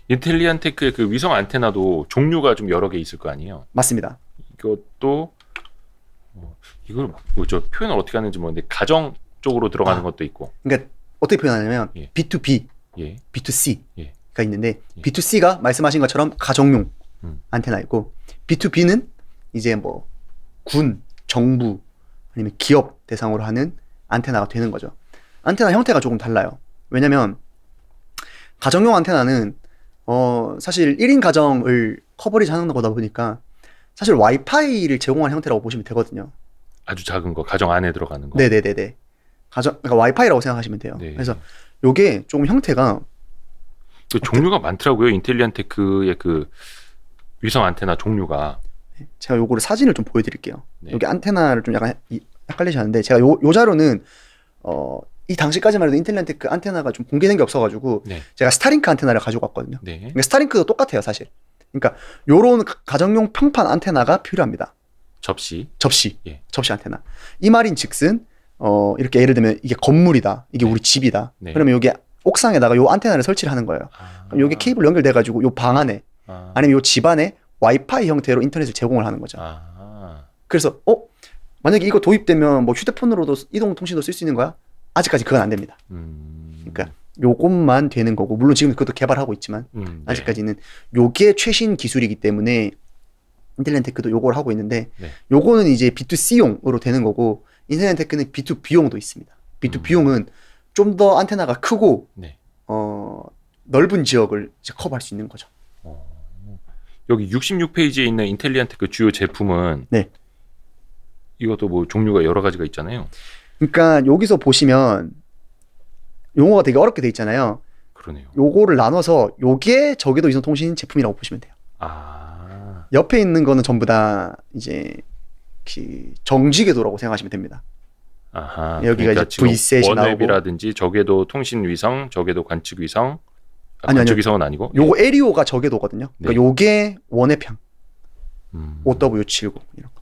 인텔리안테크의 그 위성 안테나도 종류가 좀 여러 개 있을 거 아니에요? 맞습니다. 이것도 이걸 저 표현을 어떻게 하는지 모르는데 가정 쪽으로 들어가는 것도 있고. 그러니까 어떻게 표현하냐면 예. B2B, 예. B2C가 예. 있는데 예. B2C가 말씀하신 것처럼 가정용 안테나이고 B2B는 이제 뭐 군, 정부 아니면 기업 대상으로 하는 안테나가 되는 거죠. 안테나 형태가 조금 달라요. 왜냐면 가정용 안테나는 사실 1인 가정을 커버리지 하는 거다 보니까 사실 와이파이를 제공하는 형태라고 보시면 되거든요. 아주 작은 거, 가정 안에 들어가는 거. 네네네네. 그러니까 와이파이라고 생각하시면 돼요. 네. 그래서 요게 조금 형태가 그 종류가 많더라고요. 인텔리안테크의 그 위성 안테나 종류가. 제가 요거를 사진을 좀 보여드릴게요. 네. 여기 안테나를 좀 약간 헷갈리셨는데 제가 요 자료는 이 당시까지만 해도 인텔리안테크 안테나가 좀 공개된 게 없어가지고 네. 제가 스타링크 안테나를 가지고 왔거든요. 네. 그러니까 스타링크도 똑같아요, 사실. 그러니까 요런 가정용 평판 안테나가 필요합니다. 접시. 접시 안테나. 이 말인즉슨 이렇게 예를 들면 이게 건물이다, 이게 네. 우리 집이다. 네. 그러면 여기 옥상에다가 요 안테나를 설치를 하는 거예요. 그럼 여기 케이블 연결돼가지고 요 방 안에 아니면 요 집 안에 와이파이 형태로 인터넷을 제공을 하는 거죠. 그래서 만약에 이거 도입되면 뭐 휴대폰으로도 이동 통신도 쓸 수 있는 거야? 아직까지 그건 안 됩니다. 그러니까 요것만 되는 거고, 물론 지금 그것도 개발하고 있지만 아직까지는 요게 최신 기술이기 때문에 인텔리안테크도 요걸 하고 있는데 네. 요거는 이제 B2C용으로 되는 거고 인텔리안테크는 B2B용도 있습니다. B2B용은 좀 더 안테나가 크고 네. 넓은 지역을 이제 커버할 수 있는 거죠. 여기 66페이지에 있는 인텔리안테크 주요 제품은 네. 이것도 뭐 종류가 여러 가지가 있잖아요. 그러니까 여기서 보시면 용어가 되게 어렵게 돼 있잖아요. 그러네요. 요거를 나눠서 요게 저궤도 위성통신 제품이라고 보시면 돼요. 옆에 있는 거는 전부 다 이제 그 정지궤도라고 생각하시면 됩니다. 아하. 여기가 그러니까 이제 V-셋이 원웹이라든지 저궤도 통신 위성, 저궤도 관측 위성. 아니요. 관측 위성은 아니고. 요거 LEO가 저궤도거든요. 그러니까 네. 요게 원앱형. OW70 이런 거.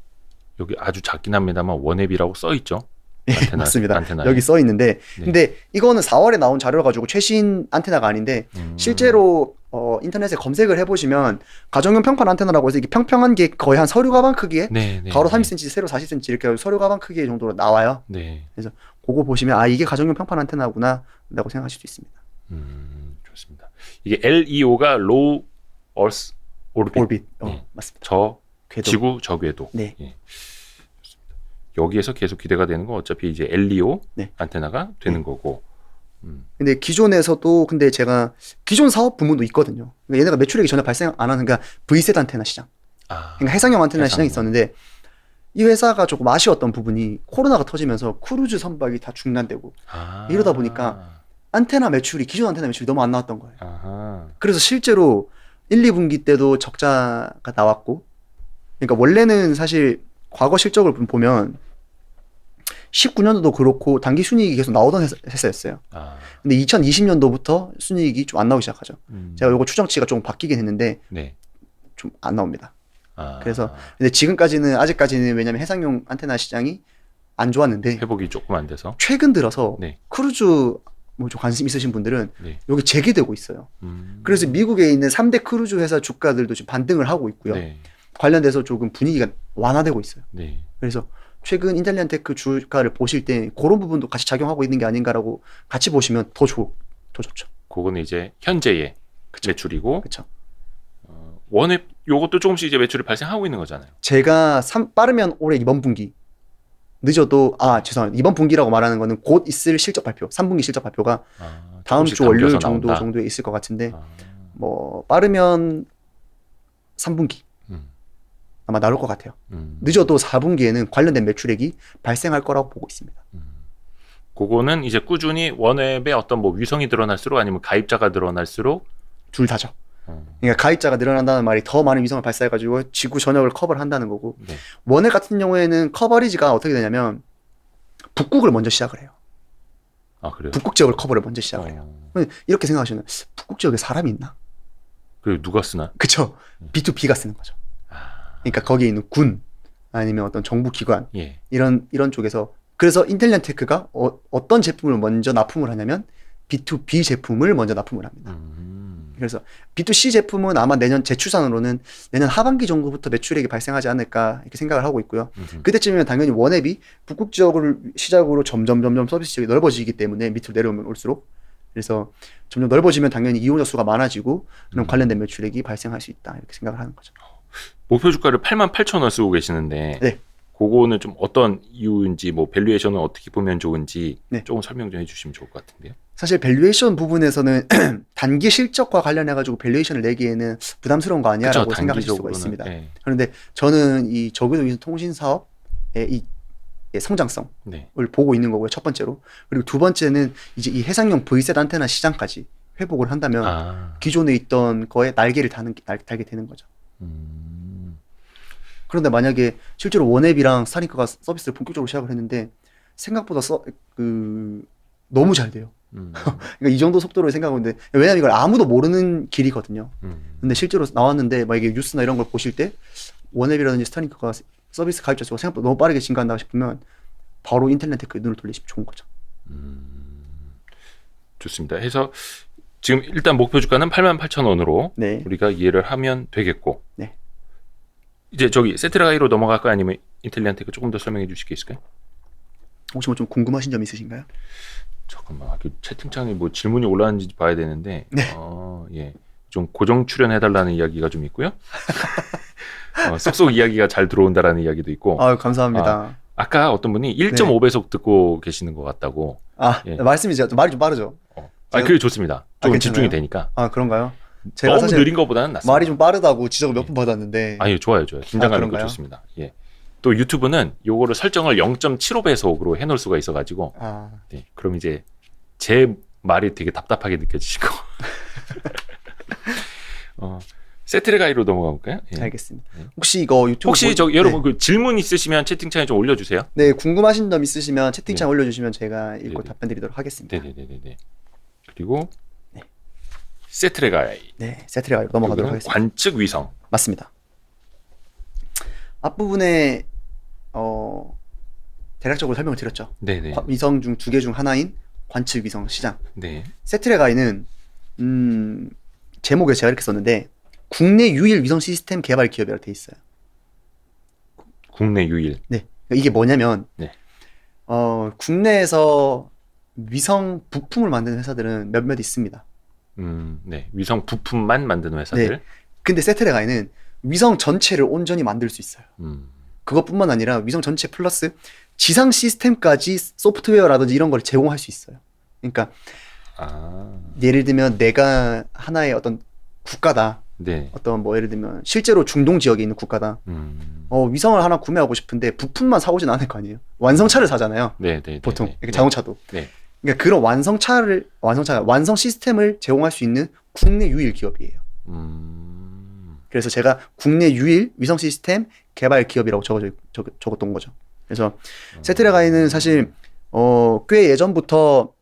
여기 아주 작긴 합니다만 원앱이라고 써 있죠. 안테나, 맞습니다. 안테나에. 여기 써 있는데 네. 근데 이거는 4월에 나온 자료라 가지고 최신 안테나가 아닌데 실제로 인터넷에 검색을 해보시면 가정용 평판 안테나라고 해서 이게 평평한 게 거의 한 서류 가방 크기에 네, 가로 30cm, 세로 40cm 이렇게 서류 가방 크기 정도로 나와요. 네. 그래서 그거 보시면 이게 가정용 평판 안테나구나 라고 생각하실 수 있습니다. 좋습니다. 이게 LEO가 Low Earth Orbit. 네. 맞습니다. 궤도. 지구 저궤도. 네. 예. 좋습니다. 여기에서 계속 기대가 되는 건 어차피 이제 LEO 네. 안테나가 되는 거고. 근데 기존에서도 근데 제가 기존 사업 부문도 있거든요. 그러니까 얘네가 매출액이 전혀 발생 안 하는 그러니까 V셋 안테나 시장. 그러니까 해상형 안테나 시장이 있었는데 이 회사가 조금 아쉬웠던 부분이 코로나가 터지면서 크루즈 선박이 다 중단되고 이러다 보니까 안테나 매출이 기존 안테나 매출이 너무 안 나왔던 거예요. 그래서 실제로 1, 2분기 때도 적자가 나왔고, 그러니까 원래는 사실 과거 실적을 보면 19년도도 그렇고 단기 순이익이 계속 나오던 회사였어요. 근데 2020년도부터 순이익이 좀 안 나오기 시작하죠. 제가 요거 추정치가 조금 바뀌긴 했는데 네. 좀 안 나옵니다. 그래서 근데 지금까지는 아직까지는 왜냐면 해상용 안테나 시장이 안 좋았는데 회복이 조금 안 돼서 최근 들어서 네. 크루즈 뭐 좀 관심 있으신 분들은 네. 여기 재개되고 있어요. 그래서 미국에 있는 3대 크루즈 회사 주가들도 지금 반등을 하고 있고요. 네. 관련돼서 조금 분위기가 완화되고 있어요. 네. 그래서 최근 인텔리안테크 주가를 보실 때 그런 부분도 같이 작용하고 있는 게 아닌가라고 같이 보시면 더 좋죠. 그거는 이제 현재의 매출이고 그렇죠. 원앱 요것도 조금씩 이제 매출이 발생하고 있는 거잖아요. 제가 빠르면 올해 이번 분기 늦어도 죄송합니다. 이번 분기라고 말하는 거는 곧 있을 실적 발표, 3분기 실적 발표가 다음 주 월요일 정도에 있을 것 같은데 뭐 빠르면 3분기 아마 나올 것 같아요. 늦어도 4분기에는 관련된 매출액이 발생할 거라고 보고 있습니다. 그거는 이제 꾸준히 원앱에 어떤 뭐 위성이 늘어날수록 아니면 가입자가 늘어날수록 둘 다죠. 그러니까 가입자가 늘어난다는 말이 더 많은 위성을 발사해가지고 지구 전역을 커버를 한다는 거고, 네. 원앱 같은 경우에는 커버리지가 어떻게 되냐면 북극을 먼저 시작을 해요. 그래요? 북극 지역을 커버를 먼저 시작을 해요. 이렇게 생각하시면 북극 지역에 사람이 있나? 그리고 누가 쓰나? 그쵸. B2B가 쓰는 거죠. 그러니까 거기에 있는 군 아니면 어떤 정부 기관 이런 쪽에서, 그래서 인텔리안테크가 어떤 제품을 먼저 납품을 하냐면 B2B 제품을 먼저 납품을 합니다. 그래서 B2C 제품은 아마 내년 제 추산으로는 내년 하반기 정도부터 매출액이 발생하지 않을까 이렇게 생각을 하고 있고요. 그때쯤이면 당연히 원앱이 북극 지역을 시작으로 점점 서비스 지역이 넓어지기 때문에 밑으로 내려오면 올수록 그래서 점점 넓어지면 당연히 이용자 수가 많아지고 그런 관련된 매출액이 발생할 수 있다 이렇게 생각을 하는 거죠. 목표 주가를 88,000원 쓰고 계시는데 네. 그거는 좀 어떤 이유인지 뭐 밸류에이션은 어떻게 보면 좋은지 네. 조금 설명 좀 해주시면 좋을 것 같은데요. 사실 밸류에이션 부분에서는 단기 실적과 관련해가지고 밸류에이션을 내기에는 부담스러운 거 아니야라고 그쵸, 생각하실 수가 있습니다. 네. 그런데 저는 이 저궤도 위성 통신 사업의 이 성장성을 네. 보고 있는 거고요. 첫 번째로. 그리고 두 번째는 이제 이 해상용 V셋 안테나 시장까지 회복을 한다면 기존에 있던 거에 날개를 달게 되는 거죠. 그런데 만약에 실제로 원앱이랑 스타링크가 서비스를 본격적으로 시작을 했는데 생각보다 너무 잘 돼요. 그러니까 이 정도 속도로 생각하는데 왜냐면 이걸 아무도 모르는 길이거든요. 근데 실제로 나왔는데 막 이게 뉴스나 이런 걸 보실 때 원앱이라든지 스타링크가 서비스 가입자 수가 생각보다 너무 빠르게 증가한다 싶으면 바로 인텔리테크에 눈을 돌리시면 좋은 거죠. 좋습니다. 해서 지금 일단 목표 주가는 88,000원으로 네. 우리가 이해를 하면 되겠고 네. 이제 저기 세트라가이로 넘어갈까요? 아니면 인텔리한테크 조금 더 설명해 주실 게 있을까요? 혹시 뭐 좀 궁금하신 점 있으신가요? 잠깐만, 채팅창에 뭐 질문이 올라왔는지 봐야 되는데, 네. 예, 좀 고정 출연해달라는 이야기가 좀 있고요. 쏙쏙 이야기가 잘 들어온다라는 이야기도 있고. 아유, 감사합니다. 아까 어떤 분이 1.5배속 듣고 계시는 것 같다고. 예. 말씀이 제가 말이 좀 빠르죠. 그게 좋습니다. 조금 집중이 되니까. 그런가요? 제가 너무 느린 것보다는 낫습니다. 말이 좀 빠르다고 지적을 몇 번 받았는데. 아니, 좋아요. 긴장감 있고 좋습니다. 예. 또 유튜브는 요거를 설정을 0.75배속으로 해놓을 수가 있어가지고 네, 그럼 이제 제 말이 되게 답답하게 느껴지시고 세트레가이로 넘어가 볼까요? 예. 알겠습니다. 혹시 이거 유튜브 혹시 여러분 그 질문 있으시면 채팅창에 좀 올려주세요. 네, 궁금하신 점 있으시면 채팅창 올려주시면 제가 읽고 답변드리도록 하겠습니다. 네네네. 그리고 세트레가이. 네, 세트레가이로 넘어가도록 하겠습니다. 관측 위성. 맞습니다. 앞부분에 대략적으로 설명을 드렸죠. 네네. 위성 중 2개 중 하나인 관측 위성 시장. 네. 세트레가이는 제목에 제가 이렇게 썼는데 국내 유일 위성 시스템 개발 기업이라고 돼 있어요. 국내 유일. 네. 이게 뭐냐면 네. 국내에서 위성 부품을 만드는 회사들은 몇몇 있습니다. 네. 위성 부품만 만드는 회사들. 네. 근데 세트레가이는 위성 전체를 온전히 만들 수 있어요. 그것뿐만 아니라 위성 전체 플러스 지상 시스템까지 소프트웨어라든지 이런 걸 제공할 수 있어요. 그러니까 예를 들면 내가 하나의 어떤 국가다. 네. 어떤 뭐 예를 들면 실제로 중동 지역에 있는 국가다. 위성을 하나 구매하고 싶은데 부품만 사오진 않을 거 아니에요. 완성차를 사잖아요. 네. 보통 이렇게 자동차도. 네. 그러니까 그런 완성 시스템을 제공할 수 있는 국내 유일 기업이에요. 그래서 제가 국내 유일 위성 시스템 개발 기업이라고 적었던 거죠. 그래서 세트레가이는 사실 꽤 예전부터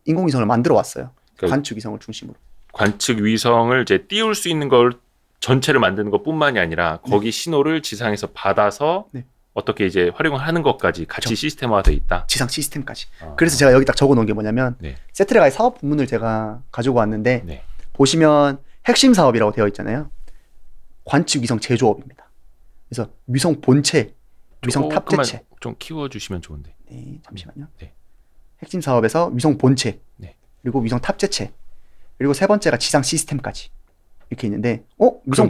인공위성을 만들어 왔어요. 그러니까 관측 위성을 중심으로. 관측 위성을 이제 띄울 수 있는 걸 전체를 만드는 것뿐만이 아니라 거기 신호를 지상에서 받아서 어떻게 이제 활용을 하는 것까지 같이 시스템화되어 있다. 지상 시스템까지. 그래서 제가 여기 딱 적어놓은 게 뭐냐면 세트레가이 사업 부문을 제가 가지고 왔는데 보시면 핵심 사업이라고 되어 있잖아요. 관측 위성 제조업입니다. 그래서 위성 본체, 위성 탑재체. 좀 키워주시면 좋은데. 네, 잠시만요. 네. 핵심 사업에서 위성 본체, 그리고 위성 탑재체, 그리고 세 번째가 지상 시스템까지 이렇게 있는데, 위성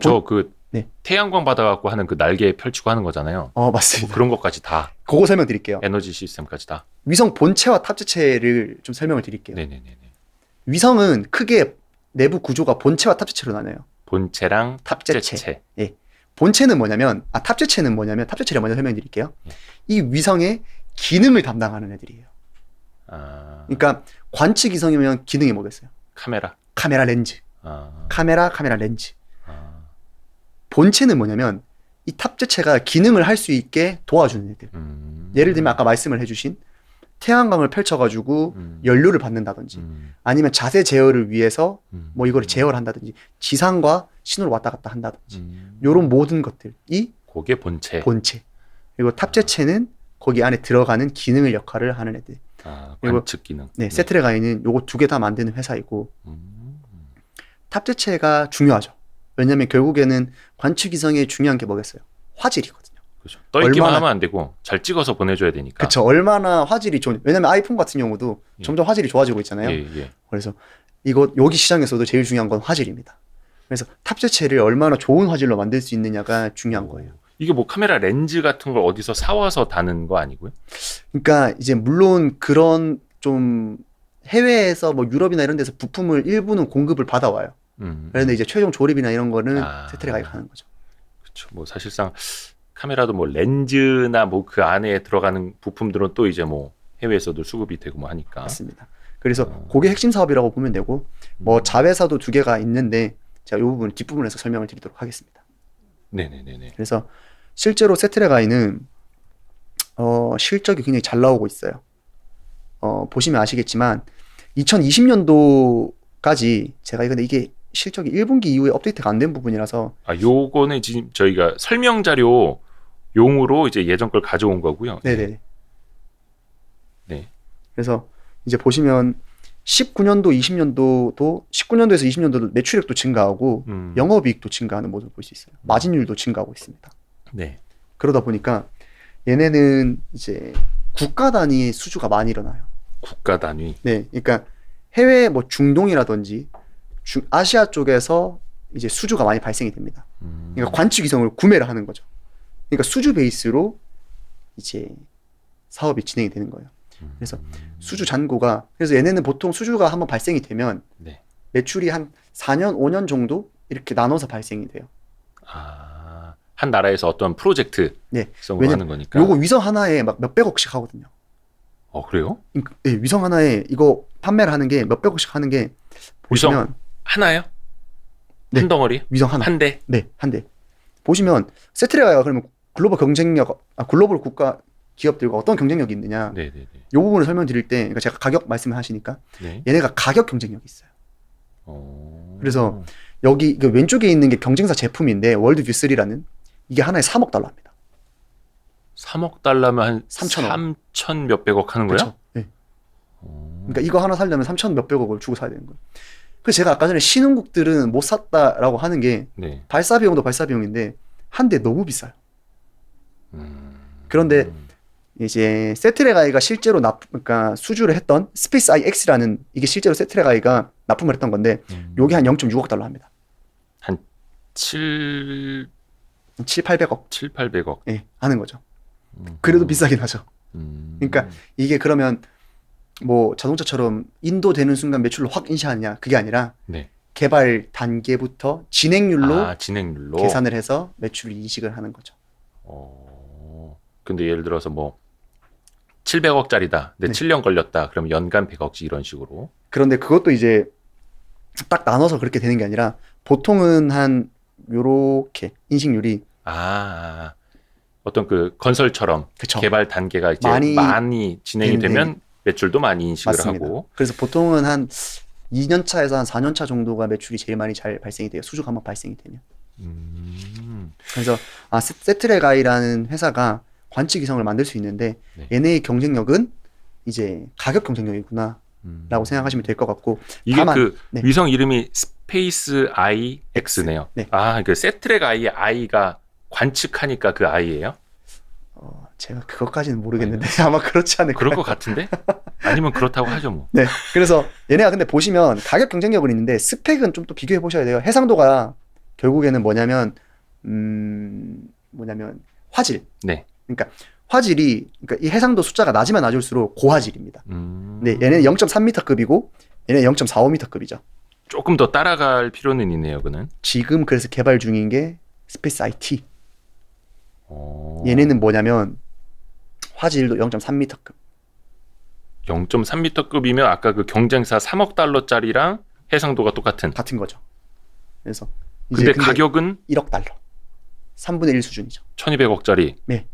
태양광 받아갖고 하는 그 날개 펼치고 하는 거잖아요. 맞습니다. 뭐 그런 것까지 다. 그거 설명드릴게요. 에너지 시스템까지 다. 위성 본체와 탑재체를 좀 설명을 드릴게요. 네네네. 위성은 크게 내부 구조가 본체와 탑재체로 나눠요. 본체랑 탑재체. 예. 본체는 뭐냐면, 탑재체는 뭐냐면, 탑재체를 먼저 설명드릴게요. 이 위성의 기능을 담당하는 애들이에요. 그러니까 관측 위성이면 기능이 뭐겠어요? 카메라 렌즈. 카메라 렌즈. 본체는 뭐냐면 이 탑재체가 기능을 할 수 있게 도와주는 애들. 예를 들면 아까 말씀을 해주신 태양광을 펼쳐가지고 연료를 받는다든지 아니면 자세 제어를 위해서 뭐 이거를 제어를 한다든지 지상과 신호를 왔다 갔다 한다든지 요런 모든 것들이 그게 본체. 그리고 탑재체는 거기 안에 들어가는 기능을 역할을 하는 애들. 관측 기능. 네, 세트랙아이는 요거 두 개 다 만드는 회사이고 탑재체가 중요하죠. 왜냐면 결국에는 관측 위성의 중요한 게 뭐겠어요? 화질이거든요. 그렇죠. 떠있기만 하면 안 되고 잘 찍어서 보내줘야 되니까. 그렇죠. 얼마나 화질이 좋은. 왜냐면 아이폰 같은 경우도 점점 화질이 좋아지고 있잖아요. 그래서 여기 시장에서도 제일 중요한 건 화질입니다. 그래서 탑재체를 얼마나 좋은 화질로 만들 수 있느냐가 중요한 거예요. 이게 뭐 카메라 렌즈 같은 걸 어디서 사와서 다는 거 아니고요? 그러니까 이제 물론 그런 좀 해외에서 뭐 유럽이나 이런 데서 부품을 일부는 공급을 받아와요. 그런데 이제 최종 조립이나 이런 거는 세트랙아이가 하는 거죠. 그렇죠. 뭐 사실상 카메라도 뭐 렌즈나 뭐 그 안에 들어가는 부품들은 또 이제 뭐 해외에서도 수급이 되고 뭐 하니까. 맞습니다. 그래서 그게 핵심 사업이라고 보면 되고 뭐 자회사도 두 개가 있는데 제가 이 부분 뒷부분에서 설명을 드리도록 하겠습니다. 네네네네. 그래서 실제로 세트랙아이는 실적이 굉장히 잘 나오고 있어요. 보시면 아시겠지만 2020년도까지 제가 근데 이게 실적이 1분기 이후에 업데이트가 안 된 부분이라서 요거는 지금 저희가 설명 자료 용으로 이제 예전 걸 가져온 거고요. 네네. 네. 그래서 이제 보시면 19년도, 20년도도 19년도에서 20년도도 매출액도 증가하고 영업이익도 증가하는 모습을 볼 수 있어요. 마진율도 증가하고 있습니다. 네. 그러다 보니까 얘네는 이제 국가 단위의 수주가 많이 일어나요. 국가 단위. 네, 그러니까 해외 뭐 중동이라든지 아시아 쪽에서 이제 수주가 많이 발생이 됩니다. 그러니까 관측 위성을 구매를 하는 거죠. 그러니까 수주 베이스로 이제 사업이 진행이 되는 거예요. 그래서 수주 잔고가 그래서 얘네는 보통 수주가 한번 발생이 되면 매출이 한 4년, 5년 정도 이렇게 나눠서 발생이 돼요. 한 나라에서 어떤 프로젝트 성으로 하는 거니까. 요거 위성 하나에 막 몇백억씩 하거든요. 그래요? 네, 위성 하나에 이거 판매를 하는 게 몇백억씩 하는 게 보시면 위성 하나요? 네, 한 덩어리? 위성 하나. 한 대? 네, 한 대. 보시면 세트랙아이가 그러면 글로벌 경쟁력, 글로벌 국가 기업들과 어떤 경쟁력이 있느냐. 네네네. 이 부분을 설명드릴 때, 그러니까 제가 가격 말씀을 하시니까 얘네가 가격 경쟁력이 있어요. 그래서 여기 왼쪽에 있는 게 경쟁사 제품인데 월드뷰 3라는 이게 하나에 3억 달러입니다. 3억 달러면 한 3천억. 3천 몇백억 하는 거야? 그렇죠. 네. 그러니까 이거 하나 살려면 3천 몇백억을 주고 사야 되는 거예요. 그래서 제가 아까 전에 신흥국들은 못 샀다라고 하는 게 발사 비용도 발사 비용인데 한 대 너무 비싸요. 그런데 이제 세트랙아이가 실제로 그러니까 수주를 했던 스페이스 IX라는 이게 실제로 세트랙아이가 납품을 했던 건데 요게 한 0.6억 달러 합니다. 한 7, 800억. 800억. 예, 하는 거죠. 그래도 비싸긴 하죠. 그러니까 이게 그러면 뭐 자동차처럼 인도되는 순간 매출로 확 인시하느냐 그게 아니라 개발 단계부터 진행률로 계산을 해서 매출 인식을 하는 거죠. 근데 예를 들어서 뭐 700억짜리다. 근데 7년 걸렸다. 그럼 연간 100억씩 이런 식으로. 그런데 그것도 이제 딱 나눠서 그렇게 되는 게 아니라 보통은 한 요렇게 인식률이 어떤 그 건설처럼 그쵸. 개발 단계가 이제 많이 진행이 되면 매출도 많이 인식을 맞습니다. 하고. 그래서 보통은 한 2년 차에서 한 4년 차 정도가 매출이 제일 많이 잘 발생이 돼요. 수주가 한번 발생이 되면. 그래서 세트랙아이라는 회사가 관측 위성을 만들 수 있는데 얘네의 경쟁력은 이제 가격 경쟁력이구나 라고 생각하시면 될 것 같고 이게 다만, 위성 이름이 스페이스 아이 X네요. 그 세트랙아이의 I가 관측하니까 그 I예요? 제가 그것까지는 모르겠는데 아마 그렇지 않을까요? 그럴 것 같은데? 아니면 그렇다고 하죠 뭐. 네, 그래서 얘네가 근데 보시면 가격 경쟁력은 있는데 스펙은 좀 또 비교해 보셔야 돼요. 해상도가 결국에는 뭐냐면 화질. 그러니까 화질이 그러니까 이 해상도 숫자가 낮으면 낮을수록 고화질입니다. 네, 얘네는 0.3m급이고 얘네는 0.45m급이죠. 조금 더 따라갈 필요는 있네요, 그는. 지금 그래서 개발 중인 게 스페이스 IT. 얘네는 뭐냐면 화질도 0.3m급. 0.3m급이면 아까 그 경쟁사 3억 달러짜리랑 해상도가 같은 거죠. 그래서 근데 가격은 1억 달러. 3분의 1 수준이죠. 1200억짜리. 네.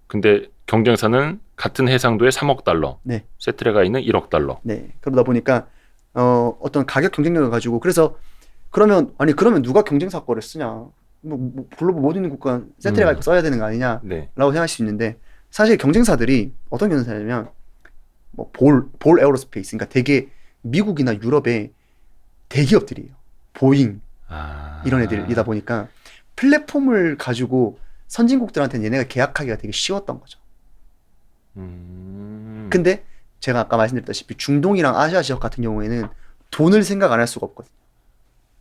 근데 경쟁사는 같은 해상도에 3억 달러. 세트랙아이는 1억 달러. 네. 그러다 보니까 어떤 가격 경쟁력을 가지고 그래서 그러면 누가 경쟁사 거를 쓰냐? 뭐 글로벌 모든 국가 세트랙아이 써야 되는 거 아니냐라고 생각할 수 있는데 사실 경쟁사들이 어떤 경쟁사냐면 뭐 볼 에어로스페이스, 그러니까 되게 미국이나 유럽의 대기업들이에요. 보잉 이런 애들이다 보니까 플랫폼을 가지고 선진국들한테는 얘네가 계약하기가 되게 쉬웠던 거죠. 근데 제가 아까 말씀드렸다시피 중동이랑 아시아 지역 같은 경우에는 돈을 생각 안 할 수가 없거든요.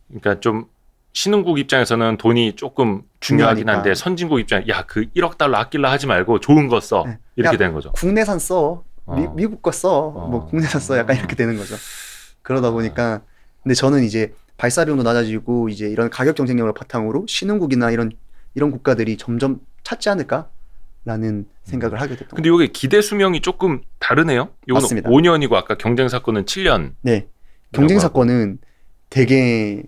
그러니까 좀 신흥국 입장에서는 돈이 조금 중요하긴 한데 중요하니까. 선진국 입장에 야, 그 1억 달러 아낄라 하지 말고 좋은 거 써. 네. 이렇게 야, 되는 거죠. 국내산 써. 어. 미국 거 써. 뭐 국내산 써. 약간 이렇게 되는 거죠. 그러다 보니까 근데 저는 이제 발사 비용도 낮아지고 이제 이런 가격 경쟁력을 바탕으로 신흥국이나 이런 국가들이 점점 찾지 않을까라는 생각을 하게 됐던 근데 이게 기대 수명이 조금 다르네요. 이거는 맞습니다. 5년이고 아까 경쟁 사건은 7년. 네. 경쟁 사건은 되게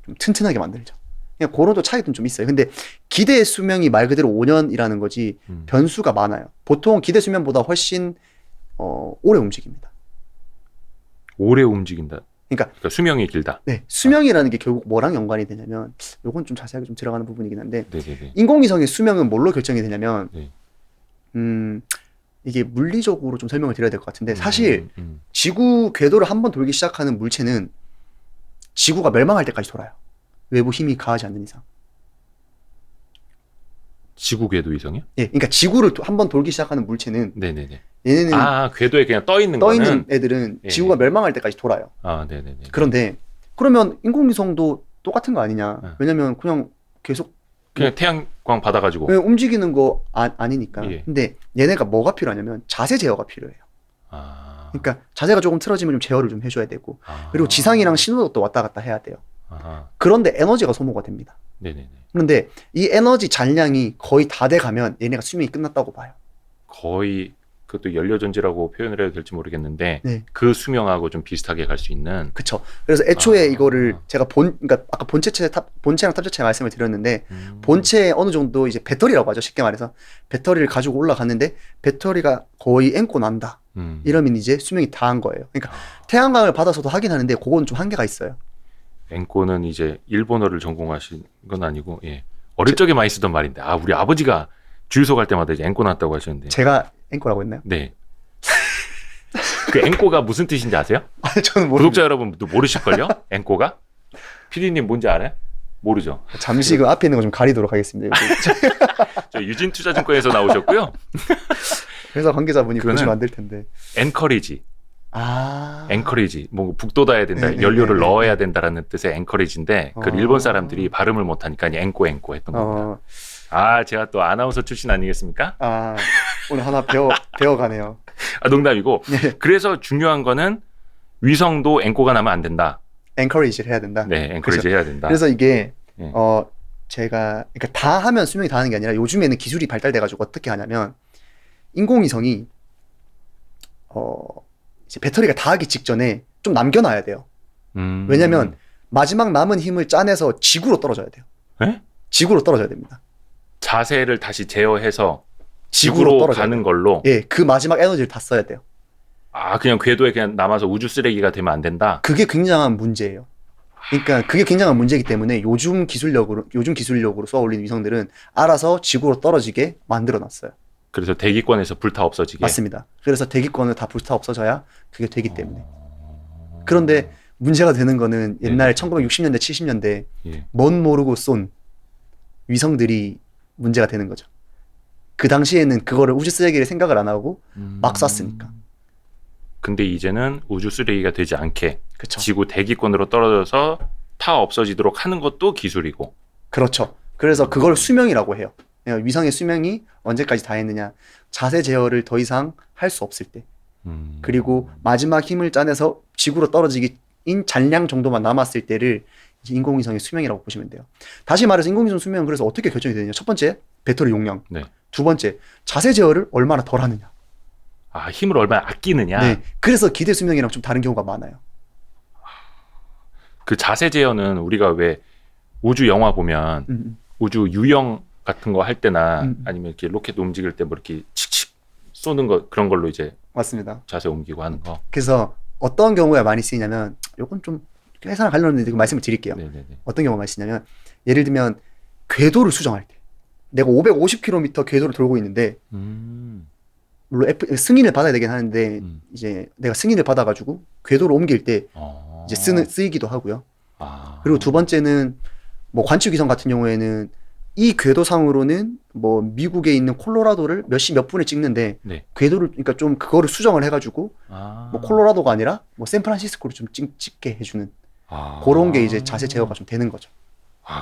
좀 튼튼하게 만들죠. 그냥 그런 또 차이도 좀 있어요. 근데 기대 수명이 말 그대로 5년이라는 거지 변수가 많아요. 보통 기대 수명보다 훨씬 오래 움직입니다. 오래 움직인다. 그러니까 수명이 길다. 네, 수명이라는 게 결국 뭐랑 연관이 되냐면, 요건 좀 자세하게 좀 들어가는 부분이긴 한데, 네네네. 인공위성의 수명은 뭘로 결정이 되냐면, 네. 이게 물리적으로 좀 설명을 드려야 될 것 같은데, 사실 지구 궤도를 한번 돌기 시작하는 물체는 지구가 멸망할 때까지 돌아요. 외부 힘이 가하지 않는 이상. 지구 궤도 위성이요? 예, 그러니까 지구를 한번 돌기 시작하는 물체는, 네네네. 얘네는 궤도에 그냥 떠 있는 떠 거는 있는 애들은 예. 지구가 멸망할 때까지 돌아요. 네네네. 그런데 그러면 인공위성도 똑같은 거 아니냐? 네. 왜냐면 그냥 계속 그냥 태양광 받아가지고. 왜 움직이는 거 아니니까. 예. 근데 얘네가 뭐가 필요하냐면 자세 제어가 필요해요. 그러니까 자세가 조금 틀어지면 좀 제어를 좀 해줘야 되고, 그리고 지상이랑 신호도 또 왔다 갔다 해야 돼요. 그런데 에너지가 소모가 됩니다. 네네네. 그런데 이 에너지 잔량이 거의 다 돼 가면 얘네가 수명이 끝났다고 봐요. 거의 그것도 연료전지라고 표현을 해도 될지 모르겠는데 네. 그 수명하고 좀 비슷하게 갈 수 있는. 그쵸. 그래서 애초에 이거를 제가 그러니까 아까 본체랑 탑재체 말씀을 드렸는데, 본체에 어느 정도 이제 배터리라고 하죠. 쉽게 말해서. 배터리를 가지고 올라갔는데, 배터리가 거의 앵꼬 난다. 이러면 이제 수명이 다 한 거예요. 그러니까 태양광을 받아서도 하긴 하는데, 그건 좀 한계가 있어요. 앵꼬는 이제 일본어를 전공하신 건 아니고, 예. 어릴 적에 많이 쓰던 말인데, 우리 아버지가 주유소 갈 때마다 이제 앵꼬 났다고 하셨는데. 제가 앵꼬라고 했나요? 네. 그 앵꼬가 무슨 뜻인지 아세요? 아니, 저는 구독자 여러분도 모르실걸요? 앵꼬가? PD님 뭔지 알아요? 모르죠. 잠시 그 앞에 있는 거 좀 가리도록 하겠습니다. 저 유진투자증권에서 나오셨고요. 회사 관계자분이 보시면 안 될 텐데. 엔커리지. 엔커리지. 뭐 북돋아야 된다. 네, 연료를 네, 넣어야 된다라는 뜻의 엔커리지인데 그 일본 사람들이 발음을 못하니까 앵꼬 했던 겁니다. 제가 또 아나운서 출신 아니겠습니까? 오늘 하나 배워가네요. 농담이고. 네. 그래서 중요한 거는 위성도 앵꼬가 나면 안 된다. 엔커리지를 해야 된다. 네, 엔커리지 그렇죠. 해야 된다. 그래서 이게 네. 제가 그러니까 다 하면 수명이 다 하는 게 아니라 요즘에는 기술이 발달돼가지고 어떻게 하냐면 인공위성이 이제 배터리가 닿기 직전에 좀 남겨놔야 돼요. 왜냐면 마지막 남은 힘을 짜내서 지구로 떨어져야 돼요. 에? 지구로 떨어져야 됩니다. 자세를 다시 제어해서 지구로 가는 걸로. 예, 그 마지막 에너지를 다 써야 돼요. 그냥 궤도에 그냥 남아서 우주 쓰레기가 되면 안 된다. 그게 굉장한 문제예요. 그러니까 그게 굉장한 문제이기 때문에 요즘 기술력으로 쏘아 올린 위성들은 알아서 지구로 떨어지게 만들어 놨어요. 그래서 대기권에서 불타 없어지게. 맞습니다. 그래서 대기권을 다 불타 없어져야 그게 되기 때문에. 그런데 문제가 되는 거는 옛날 1960년대, 70년대 뭔 모르고 쏜 위성들이 문제가 되는 거죠. 그 당시에는 그거를 우주 쓰레기를 생각을 안 하고 막 쐈으니까. 근데 이제는 우주 쓰레기가 되지 않게 그쵸. 지구 대기권으로 떨어져서 타 없어지도록 하는 것도 기술이고. 그렇죠. 그래서 그걸 수명이라고 해요. 위성의 수명이 언제까지 다 했느냐. 자세 제어를 더 이상 할 수 없을 때. 그리고 마지막 힘을 짜내서 지구로 떨어지기인 잔량 정도만 남았을 때를 이제 인공위성의 수명이라고 보시면 돼요. 다시 말해서 인공위성 수명은 그래서 어떻게 결정이 되느냐. 첫 번째, 배터리 용량. 네. 두 번째, 자세 제어를 얼마나 덜 하느냐. 힘을 얼마나 아끼느냐. 네. 그래서 기대 수명이랑 좀 다른 경우가 많아요. 그 자세 제어는 우리가 왜 우주 영화 보면 우주 유영 같은 거 할 때나 아니면 이렇게 로켓 움직일 때 뭐 이렇게 칙칙 쏘는 거 그런 걸로 이제 맞습니다. 자세 옮기고 하는 거. 그래서 어떤 경우에 많이 쓰이냐면 요건 좀 회사랑 관련된 말씀을 드릴게요. 네네네. 어떤 경우가 많이 쓰냐면 예를 들면 궤도를 수정할 때 내가 550km 궤도를 돌고 있는데 물론 승인을 받아야 되긴 하는데 이제 내가 승인을 받아가지고 궤도를 옮길 때 이제 쓰이기도 하고요. 그리고 두 번째는 뭐 관측위성 같은 경우에는 이 궤도상으로는 뭐 미국에 있는 콜로라도를 몇 시 몇 분에 찍는데 네. 궤도를 그러니까 좀 그거를 수정을 해가지고 뭐 콜로라도가 아니라 뭐 샌프란시스코를 좀 찍게 해주는 그런 게 이제 자세 제어가 좀 되는 거죠.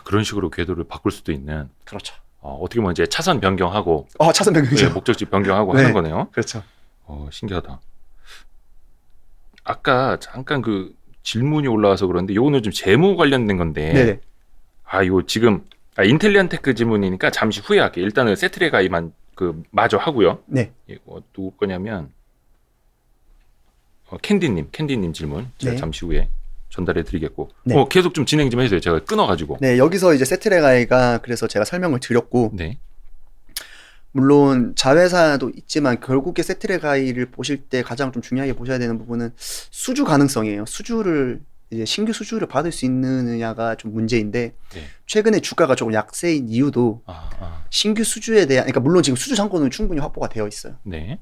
그런 식으로 궤도를 바꿀 수도 있는. 그렇죠. 어떻게 보면 이제 차선 변경하고 차선 변경이죠. 네, 목적지 변경하고 하는 거네요. 그렇죠. 신기하다. 아까 잠깐 그 질문이 올라와서 그런데 요거는 좀 재무 관련된 건데. 네네. 이거 지금 인텔리안테크 질문이니까 잠시 후에 할게요. 일단은 세트랙 아이만 마저 하고요. 네. 이거 누구 거냐면 캔디님 질문 제가 네. 잠시 후에 전달해 드리겠고. 네. 계속 좀 진행 좀 해주세요. 제가 끊어가지고. 네, 여기서 이제 세트랙 아이가 그래서 제가 설명을 드렸고, 네. 물론 자회사도 있지만 결국에 세트랙 아이를 보실 때 가장 좀 중요하게 보셔야 되는 부분은 수주 가능성이에요. 이제 신규 수주를 받을 수 있느냐가 좀 문제인데, 네. 최근에 주가가 조금 약세인 이유도 신규 수주에 대한, 그러니까 물론 지금 수주 잔고는 충분히 확보가 되어 있어요. 네.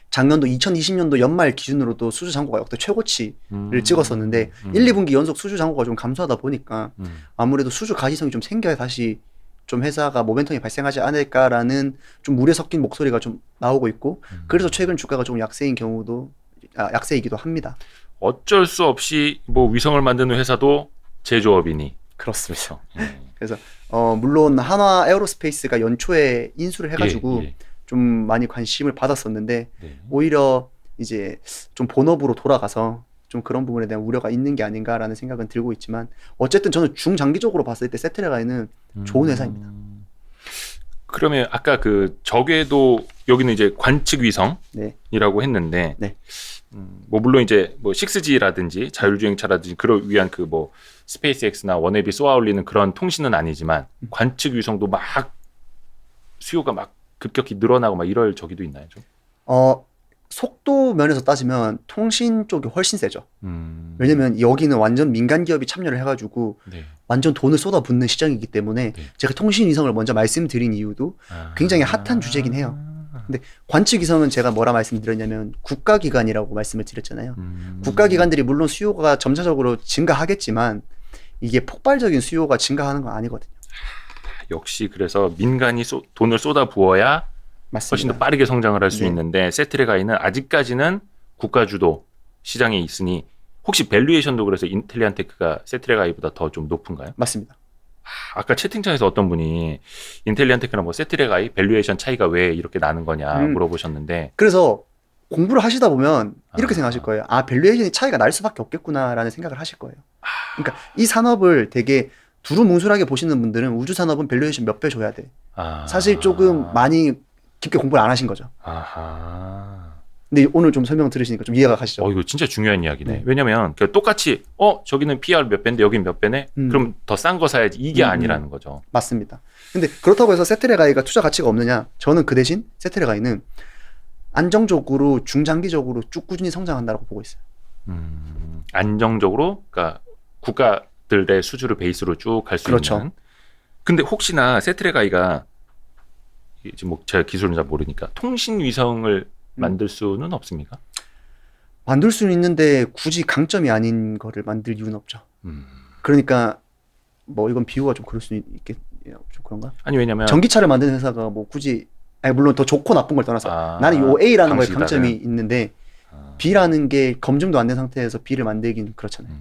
작년도 2020년도 연말 기준으로도 수주 잔고가 역대 최고치를 찍었었는데 1, 2분기 연속 수주 잔고가 좀 감소하다 보니까 아무래도 수주 가시성이 좀 생겨야 다시 좀 회사가 모멘텀이 발생하지 않을까라는 좀 우려 섞인 목소리가 좀 나오고 있고, 그래서 최근 주가가 좀 약세이기도 합니다. 어쩔 수 없이 뭐 위성을 만드는 회사도 제조업이니. 그렇습니다. 그래서 물론 한화 에어로스페이스가 연초에 인수를 해가지고 좀 많이 관심을 받았었는데 오히려 이제 좀 본업으로 돌아가서 좀 그런 부분에 대한 우려가 있는 게 아닌가라는 생각은 들고 있지만, 어쨌든 저는 중장기적으로 봤을 때 세트레가이는 좋은 회사입니다. 그러면 아까 그 저궤도 여기는 이제 관측 위성이라고 했는데, 뭐 물론 이제 뭐 6G라든지 자율주행차라든지 그걸 위한 그 뭐 스페이스X나 원앱이 쏘아 올리는 그런 통신은 아니지만 관측 위성도 막 수요가 막 급격히 늘어나고 막 이럴 저기도 있나요, 좀? 속도 면에서 따지면 통신 쪽이 훨씬 세죠. 왜냐면 여기는 완전 민간 기업이 참여를 해가지고 완전 돈을 쏟아붓는 시장이기 때문에 제가 통신 위성을 먼저 말씀드린 이유도 굉장히 핫한 주제긴 해요. 근데 관측 위성은 제가 뭐라 말씀드렸냐면 국가기관이라고 말씀을 드렸잖아요. 국가기관들이 물론 수요가 점차적으로 증가하겠지만 이게 폭발적인 수요가 증가하는 건 아니거든요. 역시 그래서 민간이 돈을 쏟아 부어야 맞습니다. 훨씬 더 빠르게 성장을 할 수 있는데 세트레가이는 아직까지는 국가 주도 시장에 있으니, 혹시 밸류에이션도 그래서 인텔리안테크가 세트레가이보다 더 좀 높은가요? 맞습니다. 아까 채팅창에서 어떤 분이 인텔리안테크랑 뭐 세트레가이 밸류에이션 차이가 왜 이렇게 나는 거냐 물어보셨는데, 그래서 공부를 하시다 보면 이렇게 생각하실 거예요. 밸류에이션이 차이가 날 수밖에 없겠구나라는 생각을 하실 거예요. 그러니까 이 산업을 되게 두루뭉술하게 보시는 분들은 우주 산업은 밸류에이션 몇 배 줘야 돼. 사실 조금 많이 깊게 공부를 안 하신 거죠. 근데 오늘 좀 설명 들으시니까 좀 이해가 가시죠? 이거 진짜 중요한 이야기네. 왜냐면 똑같이 저기는 PR 몇 배인데 여긴 몇 배네? 그럼 더 싼 거 사야지, 이게 아니라는 거죠. 맞습니다. 근데 그렇다고 해서 세트레가이가 투자 가치가 없느냐? 저는 그 대신 세트레가이는 안정적으로 중장기적으로 쭉 꾸준히 성장한다고 보고 있어요. 안정적으로, 그러니까 국가들의 수주를 베이스로 쭉 갈 수 있는. 근데 혹시나 세트레가이가 지금 뭐 제가 기술은 잘 모르니까 통신 위성을 만들 수는 없습니까? 만들 수는 있는데 굳이 강점이 아닌 거를 만들 이유는 없죠. 그러니까 뭐 이건 비유가 좀 그럴 수 있겠, 좀 그런가? 아니 왜냐면 전기차를 만드는 회사가 뭐 굳이, 물론 더 좋고 나쁜 걸 떠나서 나는 요 A라는 거에 강점이 있는데 B라는 게 검증도 안 된 상태에서 B를 만들긴 그렇잖아요.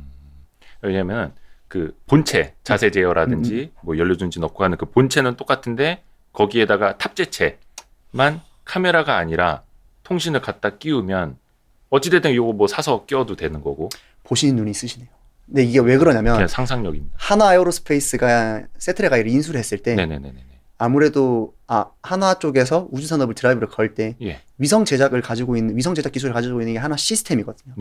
왜냐면 그 본체 자세 제어라든지 뭐 연료전지 넣고 하는 그 본체는 똑같은데 거기에다가 탑재체만 카메라가 아니라 통신을 갖다 끼우면 어찌됐든 이거 뭐 사서 끼워도 되는 거고. 보시는 눈이 있으시네요. 근데 이게 왜 그러냐면 그냥 상상력입니다. 한화 에어로스페이스가 세트레가이를 인수를 했을 때 아무래도 한화 쪽에서 우주 산업을 드라이브를 걸 때 위성 제작 기술을 가지고 있는 게 한화 시스템이거든요.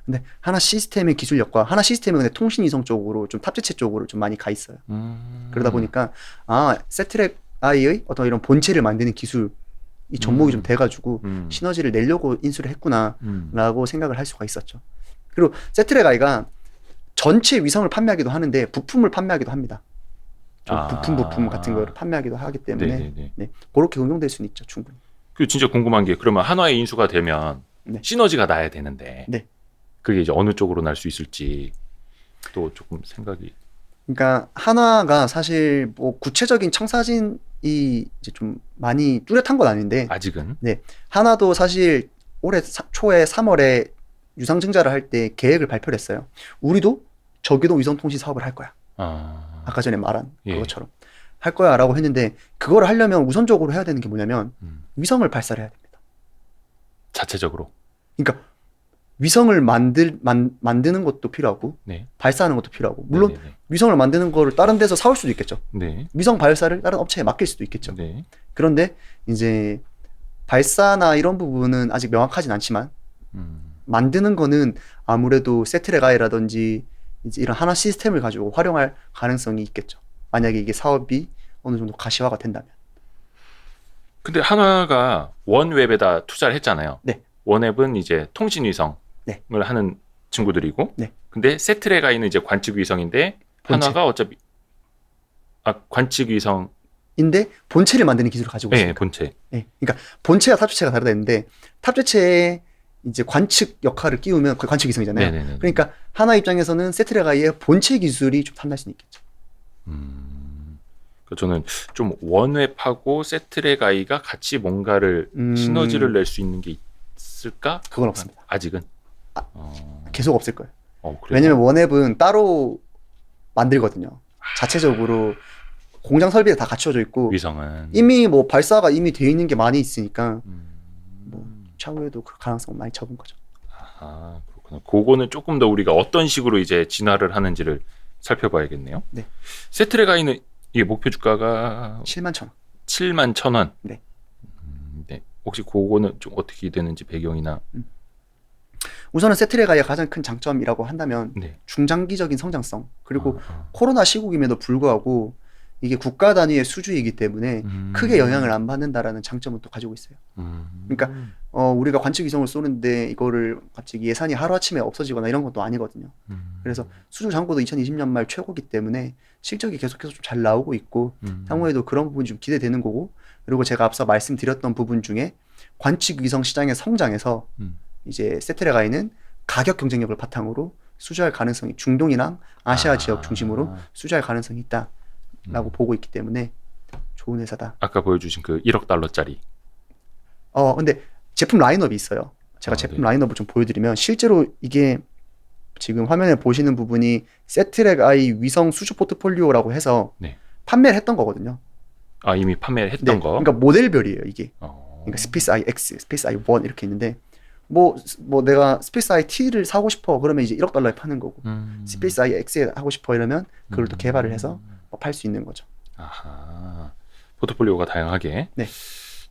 근데 한화 시스템의 기술력과 한화 시스템은 근데 통신 위성 쪽으로 좀 탑재체 쪽으로 좀 많이 가 있어요. 그러다 보니까 세트레가이의 어떤 이런 본체를 만드는 기술 이 접목이 좀 돼가지고 시너지를 내려고 인수를 했구나라고 생각을 할 수가 있었죠. 그리고 세트레가이가 전체 위성을 판매하기도 하는데 부품을 판매하기도 합니다. 부품 같은 걸 판매하기도 하기 때문에 그렇게 응용될 수는 있죠, 충분히. 그 진짜 궁금한 게 그러면 한화의 인수가 되면 네. 시너지가 나야 되는데 네. 그게 이제 어느 쪽으로 날 수 있을지 또 조금 생각이. 그러니까 한화가 사실 뭐 구체적인 청사진이 이제 좀 많이 뚜렷한 건 아닌데 아직은. 네. 한화도 사실 올해 초에 3월에 유상증자를 할 때 계획을 발표를 했어요. 우리도 저기도 위성통신 사업을 할 거야. 아까 전에 말한 예. 그것처럼 할 거야 라고 했는데 그걸 하려면 우선적으로 해야 되는 게 뭐냐면 위성을 발사를 해야 됩니다. 자체적으로. 그러니까 위성을 만드는 것도 필요하고 네. 발사하는 것도 필요하고 물론 네네네. 위성을 만드는 거를 다른 데서 사올 수도 있겠죠. 네. 위성 발사를 다른 업체에 맡길 수도 있겠죠. 네. 그런데 이제 발사나 이런 부분은 아직 명확하진 않지만 만드는 거는 아무래도 세트레가이라든지 이제 이런 하나 시스템을 가지고 활용할 가능성이 있겠죠. 만약에 이게 사업이 어느 정도 가시화가 된다면. 근데 한화가 원웹에다 투자를 했잖아요. 네. 원웹은 이제 통신 위성을 네. 하는 친구들이고, 네. 근데 세트레가이는 이제 관측 위성인데 본체. 한화가 어차피 관측 위성. 인데 본체를 만드는 기술을 가지고 있습니다. 네, 본체. 네. 그러니까 본체와 탑재체가 다르다 했는데 탑재체에 이제 관측 역할을 끼우면 그 관측 위성이잖아요. 네네네. 그러니까 하나 입장에서는 세트레가이의 본체 기술이 좀 탐날 수는 있겠죠. 저는 좀 원웹하고 세트레가이가 같이 뭔가를 시너지를 낼 수 있는 게 있을까? 그건 없습니다. 아직은. 계속 없을 거예요. 그래요? 왜냐면 원웹은 따로 만들거든요. 자체적으로 공장 설비가 다 갖춰져 있고 위성은 이미 뭐 발사가 이미 되어 있는 게 많이 있으니까 뭐 차후에도 그 가능성은 많이 적은 거죠. 아, 그렇구나. 그거는 조금 더 우리가 어떤 식으로 이제 진화를 하는지를 살펴봐야겠네요. 네. 세트레가이는 이게 목표 주가가 71,000원. 71,000원. 네. 네. 혹시 그거는 좀 어떻게 되는지 배경이나. 우선은 세트레가이의 가장 큰 장점이라고 한다면 네. 중장기적인 성장성 그리고 코로나 시국임에도 불구하고 이게 국가 단위의 수주이기 때문에 크게 영향을 안 받는다라는 장점은 또 가지고 있어요. 그러니까 우리가 관측 위성을 쏘는데 이거를 갑자기 예산이 하루아침에 없어지거나 이런 것도 아니거든요. 그래서 수주 잔고도 2020년 말 최고기 때문에 실적이 계속해서 좀 잘 나오고 있고 향후에도 그런 부분이 좀 기대되는 거고 그리고 제가 앞서 말씀드렸던 부분 중에 관측 위성 시장의 성장에서 이제 세트레가이는 가격 경쟁력을 바탕으로 수주할 가능성이 중동이랑 아시아 지역 중심으로 수주할 가능성이 있다라고 보고 있기 때문에 좋은 회사다. 아까 보여주신 그 1억 달러짜리. 근데 제품 라인업이 있어요. 제가 제품 네. 라인업을 좀 보여드리면 실제로 이게 지금 화면에 보시는 부분이 세트레가이 위성 수주 포트폴리오라고 해서 네. 판매를 했던 거거든요. 이미 판매를 했던 네, 거. 그러니까 모델별이에요 이게. 그러니까 스페이스 아이 X, 스페이스 아이 1 이렇게 있는데 뭐 내가 스페이스 아이 T를 사고 싶어 그러면 이제 1억 달러에 파는 거고 스페이스 아이 X에 하고 싶어 이러면 그걸 또 개발을 해서 팔 수 있는 거죠. 아하. 포트폴리오가 다양하게. 네.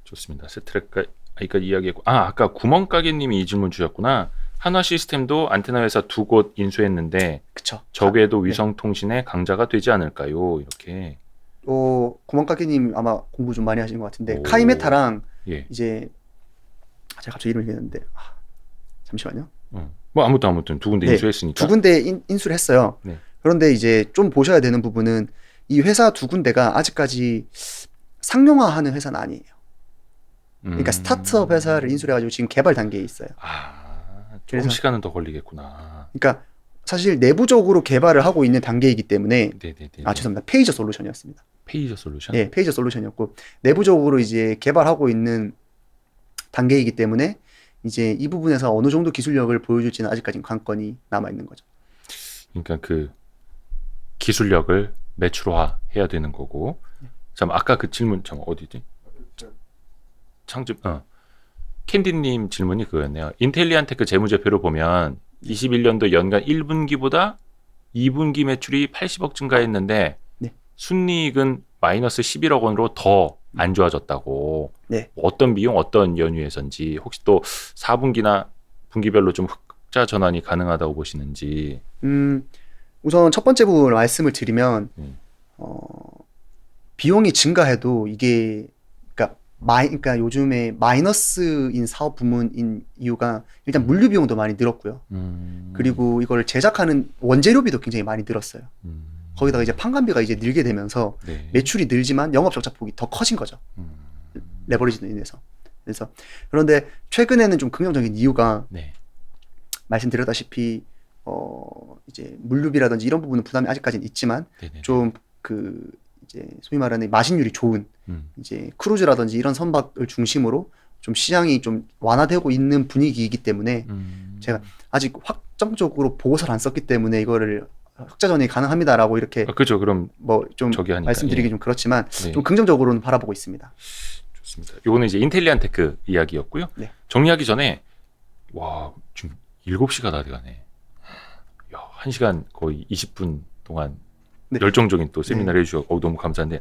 좋습니다. 세트레가이가 이야기했고, 아까 구멍가게님이 이 질문 주셨구나. 한화 시스템도 안테나 회사 2곳 인수했는데 그쵸. 적에도 위성 통신의 강자가 되지 않을까요? 이렇게. 구멍가게님 아마 공부 좀 많이 하신 것 같은데 오. 카이메타랑 예. 이제 제가 갑자기 이름을 얘기했는데 잠시만요. 뭐 아무튼 두 군데 네, 인수했으니까. 두 군데 인수를 했어요. 네. 그런데 이제 좀 보셔야 되는 부분은 이 회사 두 군데가 아직까지 상용화하는 회사는 아니에요. 그러니까 스타트업 회사를 인수해가지고 지금 개발 단계에 있어요. 조금 그래서 시간은 더 걸리겠구나. 그러니까 사실 내부적으로 개발을 하고 있는 단계이기 때문에 네네네. 죄송합니다. 페이저 솔루션이었습니다. 페이저 솔루션? 네, 페이저 솔루션이었고 내부적으로 이제 개발하고 있는 단계이기 때문에 이제 이 부분에서 어느 정도 기술력을 보여줄지는 아직까지는 관건이 남아 있는 거죠. 그러니까 그 기술력을 매출화 해야 되는 거고. 잠깐 아까 그 질문 어디지? 창집 캔디님 질문이 그거였네요. 인텔리안테크 재무제표를 보면 21년도 연간 1분기보다 2분기 매출이 80억 증가했는데 네. 순이익은 마이너스 11억 원으로 더 안 좋아졌다고. 네. 어떤 비용, 어떤 연유에서인지 혹시 또 4분기나 분기별로 좀 흑자 전환이 가능하다고 보시는지. 우선 첫 번째 부분을 말씀을 드리면 비용이 증가해도 이게 그러니까 요즘에 마이너스인 사업 부문인 이유가 일단 물류 비용도 많이 늘었고요. 그리고 이걸 제작하는 원재료비도 굉장히 많이 늘었어요. 거기다가 이제 판관비가 이제 늘게 되면서 네. 매출이 늘지만 영업 적자 폭이 더 커진 거죠. 레버리지로 인해서. 그래서 그런데 최근에는 좀 긍정적인 이유가 네. 말씀드렸다시피 이제 물류비라든지 이런 부분은 부담이 아직까지는 있지만 좀 그 이제 소위 말하는 마진율이 좋은 이제 크루즈라든지 이런 선박을 중심으로 좀 시장이 좀 완화되고 있는 분위기이기 때문에 제가 아직 확정적으로 보고서를 안 썼기 때문에 이거를 흑자전이 가능합니다라고 이렇게 그죠. 그럼 뭐 좀 말씀드리기 좀 그렇지만 좀 긍정적으로는 바라보고 있습니다. 좋습니다. 요거는 이제 인텔리안 테크 이야기였고요. 정리하기 전에 와 지금 7시가 다 돼가네. 야, 1시간 거의 20분 동안 열정적인 또 세미나를 해주셔서 너무 감사한데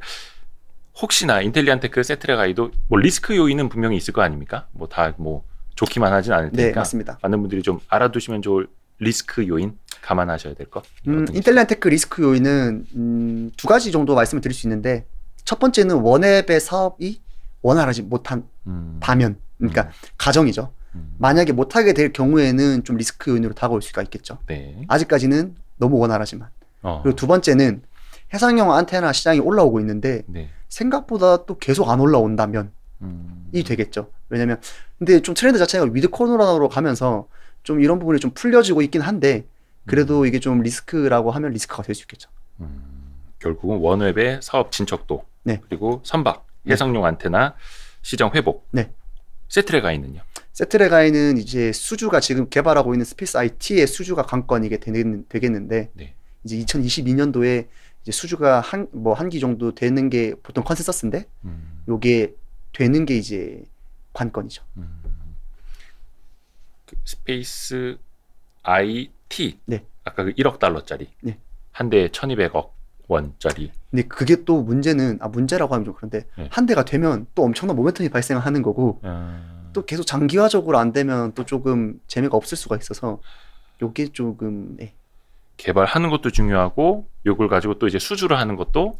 혹시나 인텔리안 테크 세트레가이도 뭐 리스크 요인은 분명히 있을 거 아닙니까? 뭐 다 뭐 좋기만 하진 않을 테니까 맞습니다. 많은 분들이 좀 알아두시면 좋을 리스크 요인 감안하셔야 될 것. 인텔리안 테크 리스크 요인은 2가지 정도 말씀을 드릴 수 있는데 첫 번째는 원앱의 사업이 원활하지 못한다면 그러니까 가정이죠. 만약에 못하게 될 경우에는 좀 리스크 요인으로 다가올 수가 있겠죠. 아직까지는 너무 원활하지만. 그리고 2번째는 해상용 안테나 시장이 올라오고 있는데 생각보다 또 계속 안 올라온다면 이 되겠죠. 왜냐면 근데 좀 트렌드 자체가 위드 코로나로 가면서 좀 이런 부분이 좀 풀려지고 있긴 한데 그래도 이게 좀 리스크라고 하면 리스크가 될 수 있겠죠. 결국은 원웹의 사업 진척도 그리고 선박, 해상용 안테나 시장 회복. 세트레가이는요? 세트레가이는 이제 수주가 지금 개발하고 있는 스페이스 IT의 수주가 관건이게 되겠는데 이제 2022년도에 이제 수주가 한 기 정도 되는 게 보통 컨센서스인데 요게 되는 게 이제 관건이죠. 그 스페이스 IT 아까 그 1억 달러짜리 한 대에 1,200억 원짜리. 근데 그게 또 문제는 문제라고 하면 좀 그런데 한 대가 되면 또 엄청난 모멘텀이 발생하는 거고 또 계속 장기화적으로 안 되면 또 조금 재미가 없을 수가 있어서 요게 조금 개발하는 것도 중요하고 요걸 가지고 또 이제 수주를 하는 것도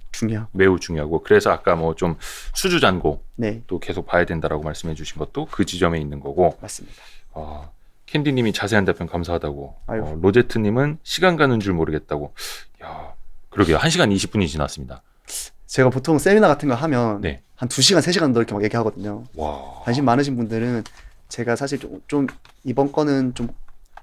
매우 중요하고 그래서 아까 뭐 좀 수주 잔고 또 계속 봐야 된다라고 말씀해 주신 것도 그 지점에 있는 거고. 맞습니다. 캔디님이 자세한 답변 감사하다고. 로제트님은 시간 가는 줄 모르겠다고. 야, 그러게요. 1시간 20분이 지났습니다. 제가 보통 세미나 같은 거 하면 한 2시간, 3시간 더 이렇게 막 얘기하거든요. 관심 많으신 분들은 제가 사실 좀 이번 거는 좀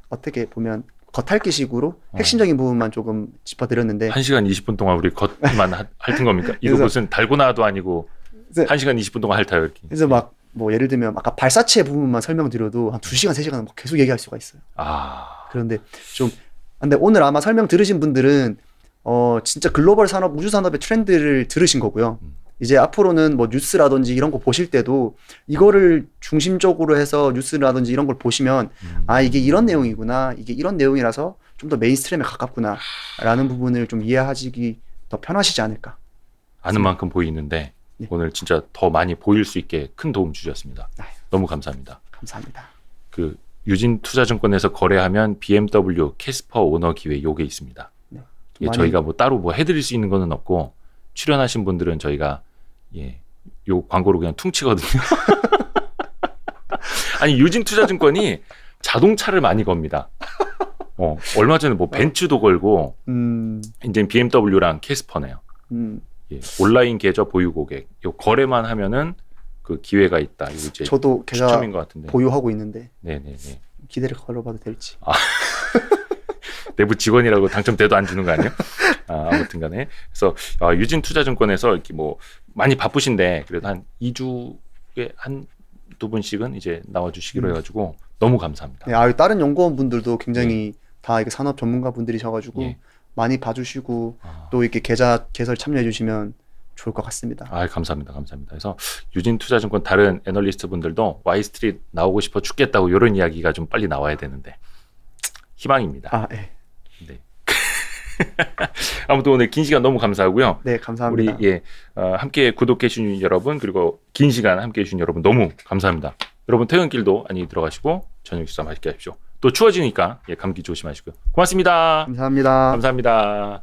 어떻게 보면 겉핥기식으로 핵심적인 부분만 조금 짚어드렸는데 1시간 20분 동안 우리 겉만 핥은 겁니까? 이거 무슨 달고나도 아니고 1시간 20분 동안 핥아요 이렇게. 그래서 막 뭐 예를 들면 아까 발사체 부분만 설명드려도 한 2시간, 3시간 막 계속 얘기할 수가 있어요. 그런데 근데 오늘 아마 설명 들으신 분들은 진짜 글로벌 산업, 우주 산업의 트렌드를 들으신 거고요. 이제 앞으로는 뭐 뉴스라든지 이런 거 보실 때도 이거를 중심적으로 해서 뉴스라든지 이런 걸 보시면 이게 이런 내용이구나, 이게 이런 내용이라서 좀 더 메인스트림에 가깝구나 라는 부분을 좀 이해하시기 더 편하시지 않을까. 아는 만큼 보이는데 오늘 진짜 더 많이 보일 수 있게 큰 도움 주셨습니다. 너무 감사합니다. 감사합니다. 그 유진투자증권에서 거래하면 BMW 캐스퍼 오너 기회 요게 있습니다. 저희가 뭐 따로 뭐 해드릴 수 있는 거는 없고 출연하신 분들은 저희가 요 광고로 그냥 퉁치거든요. 아니 유진투자증권이 자동차를 많이 겁니다. 얼마 전에 뭐 벤츠도 걸고 이제 BMW랑 캐스퍼네요. 온라인 계좌 보유 고객 요 거래만 하면은 그 기회가 있다. 이거 이제 저도 계좌 추첨인 것 같은데. 보유하고 있는데 네네네. 기대를 걸어봐도 될지. 내부 직원이라고 당첨돼도 안 주는 거 아니에요? 아무튼간에 그래서 유진투자증권에서 이렇게 뭐 많이 바쁘신데 그래도 한 2주에 한두 분씩은 이제 나와주시기로 해가지고 너무 감사합니다. 다른 연구원 분들도 굉장히 다 이게 산업 전문가 분들이셔가지고 많이 봐주시고 또 이렇게 계좌 개설 참여해주시면 좋을 것 같습니다. 감사합니다. 그래서 유진투자증권 다른 애널리스트 분들도 Y스트릿 나오고 싶어 죽겠다고 이런 이야기가 좀 빨리 나와야 되는데 희망입니다. 네. 아무튼 오늘 긴 시간 너무 감사하고요. 네, 감사합니다. 우리 함께 구독해 주신 여러분 그리고 긴 시간 함께 해 주신 여러분 너무 감사합니다. 여러분 퇴근길도 안녕히 들어가시고 저녁 식사 맛있게 하십시오. 또 추워지니까 감기 조심하시고요. 고맙습니다. 감사합니다. 감사합니다.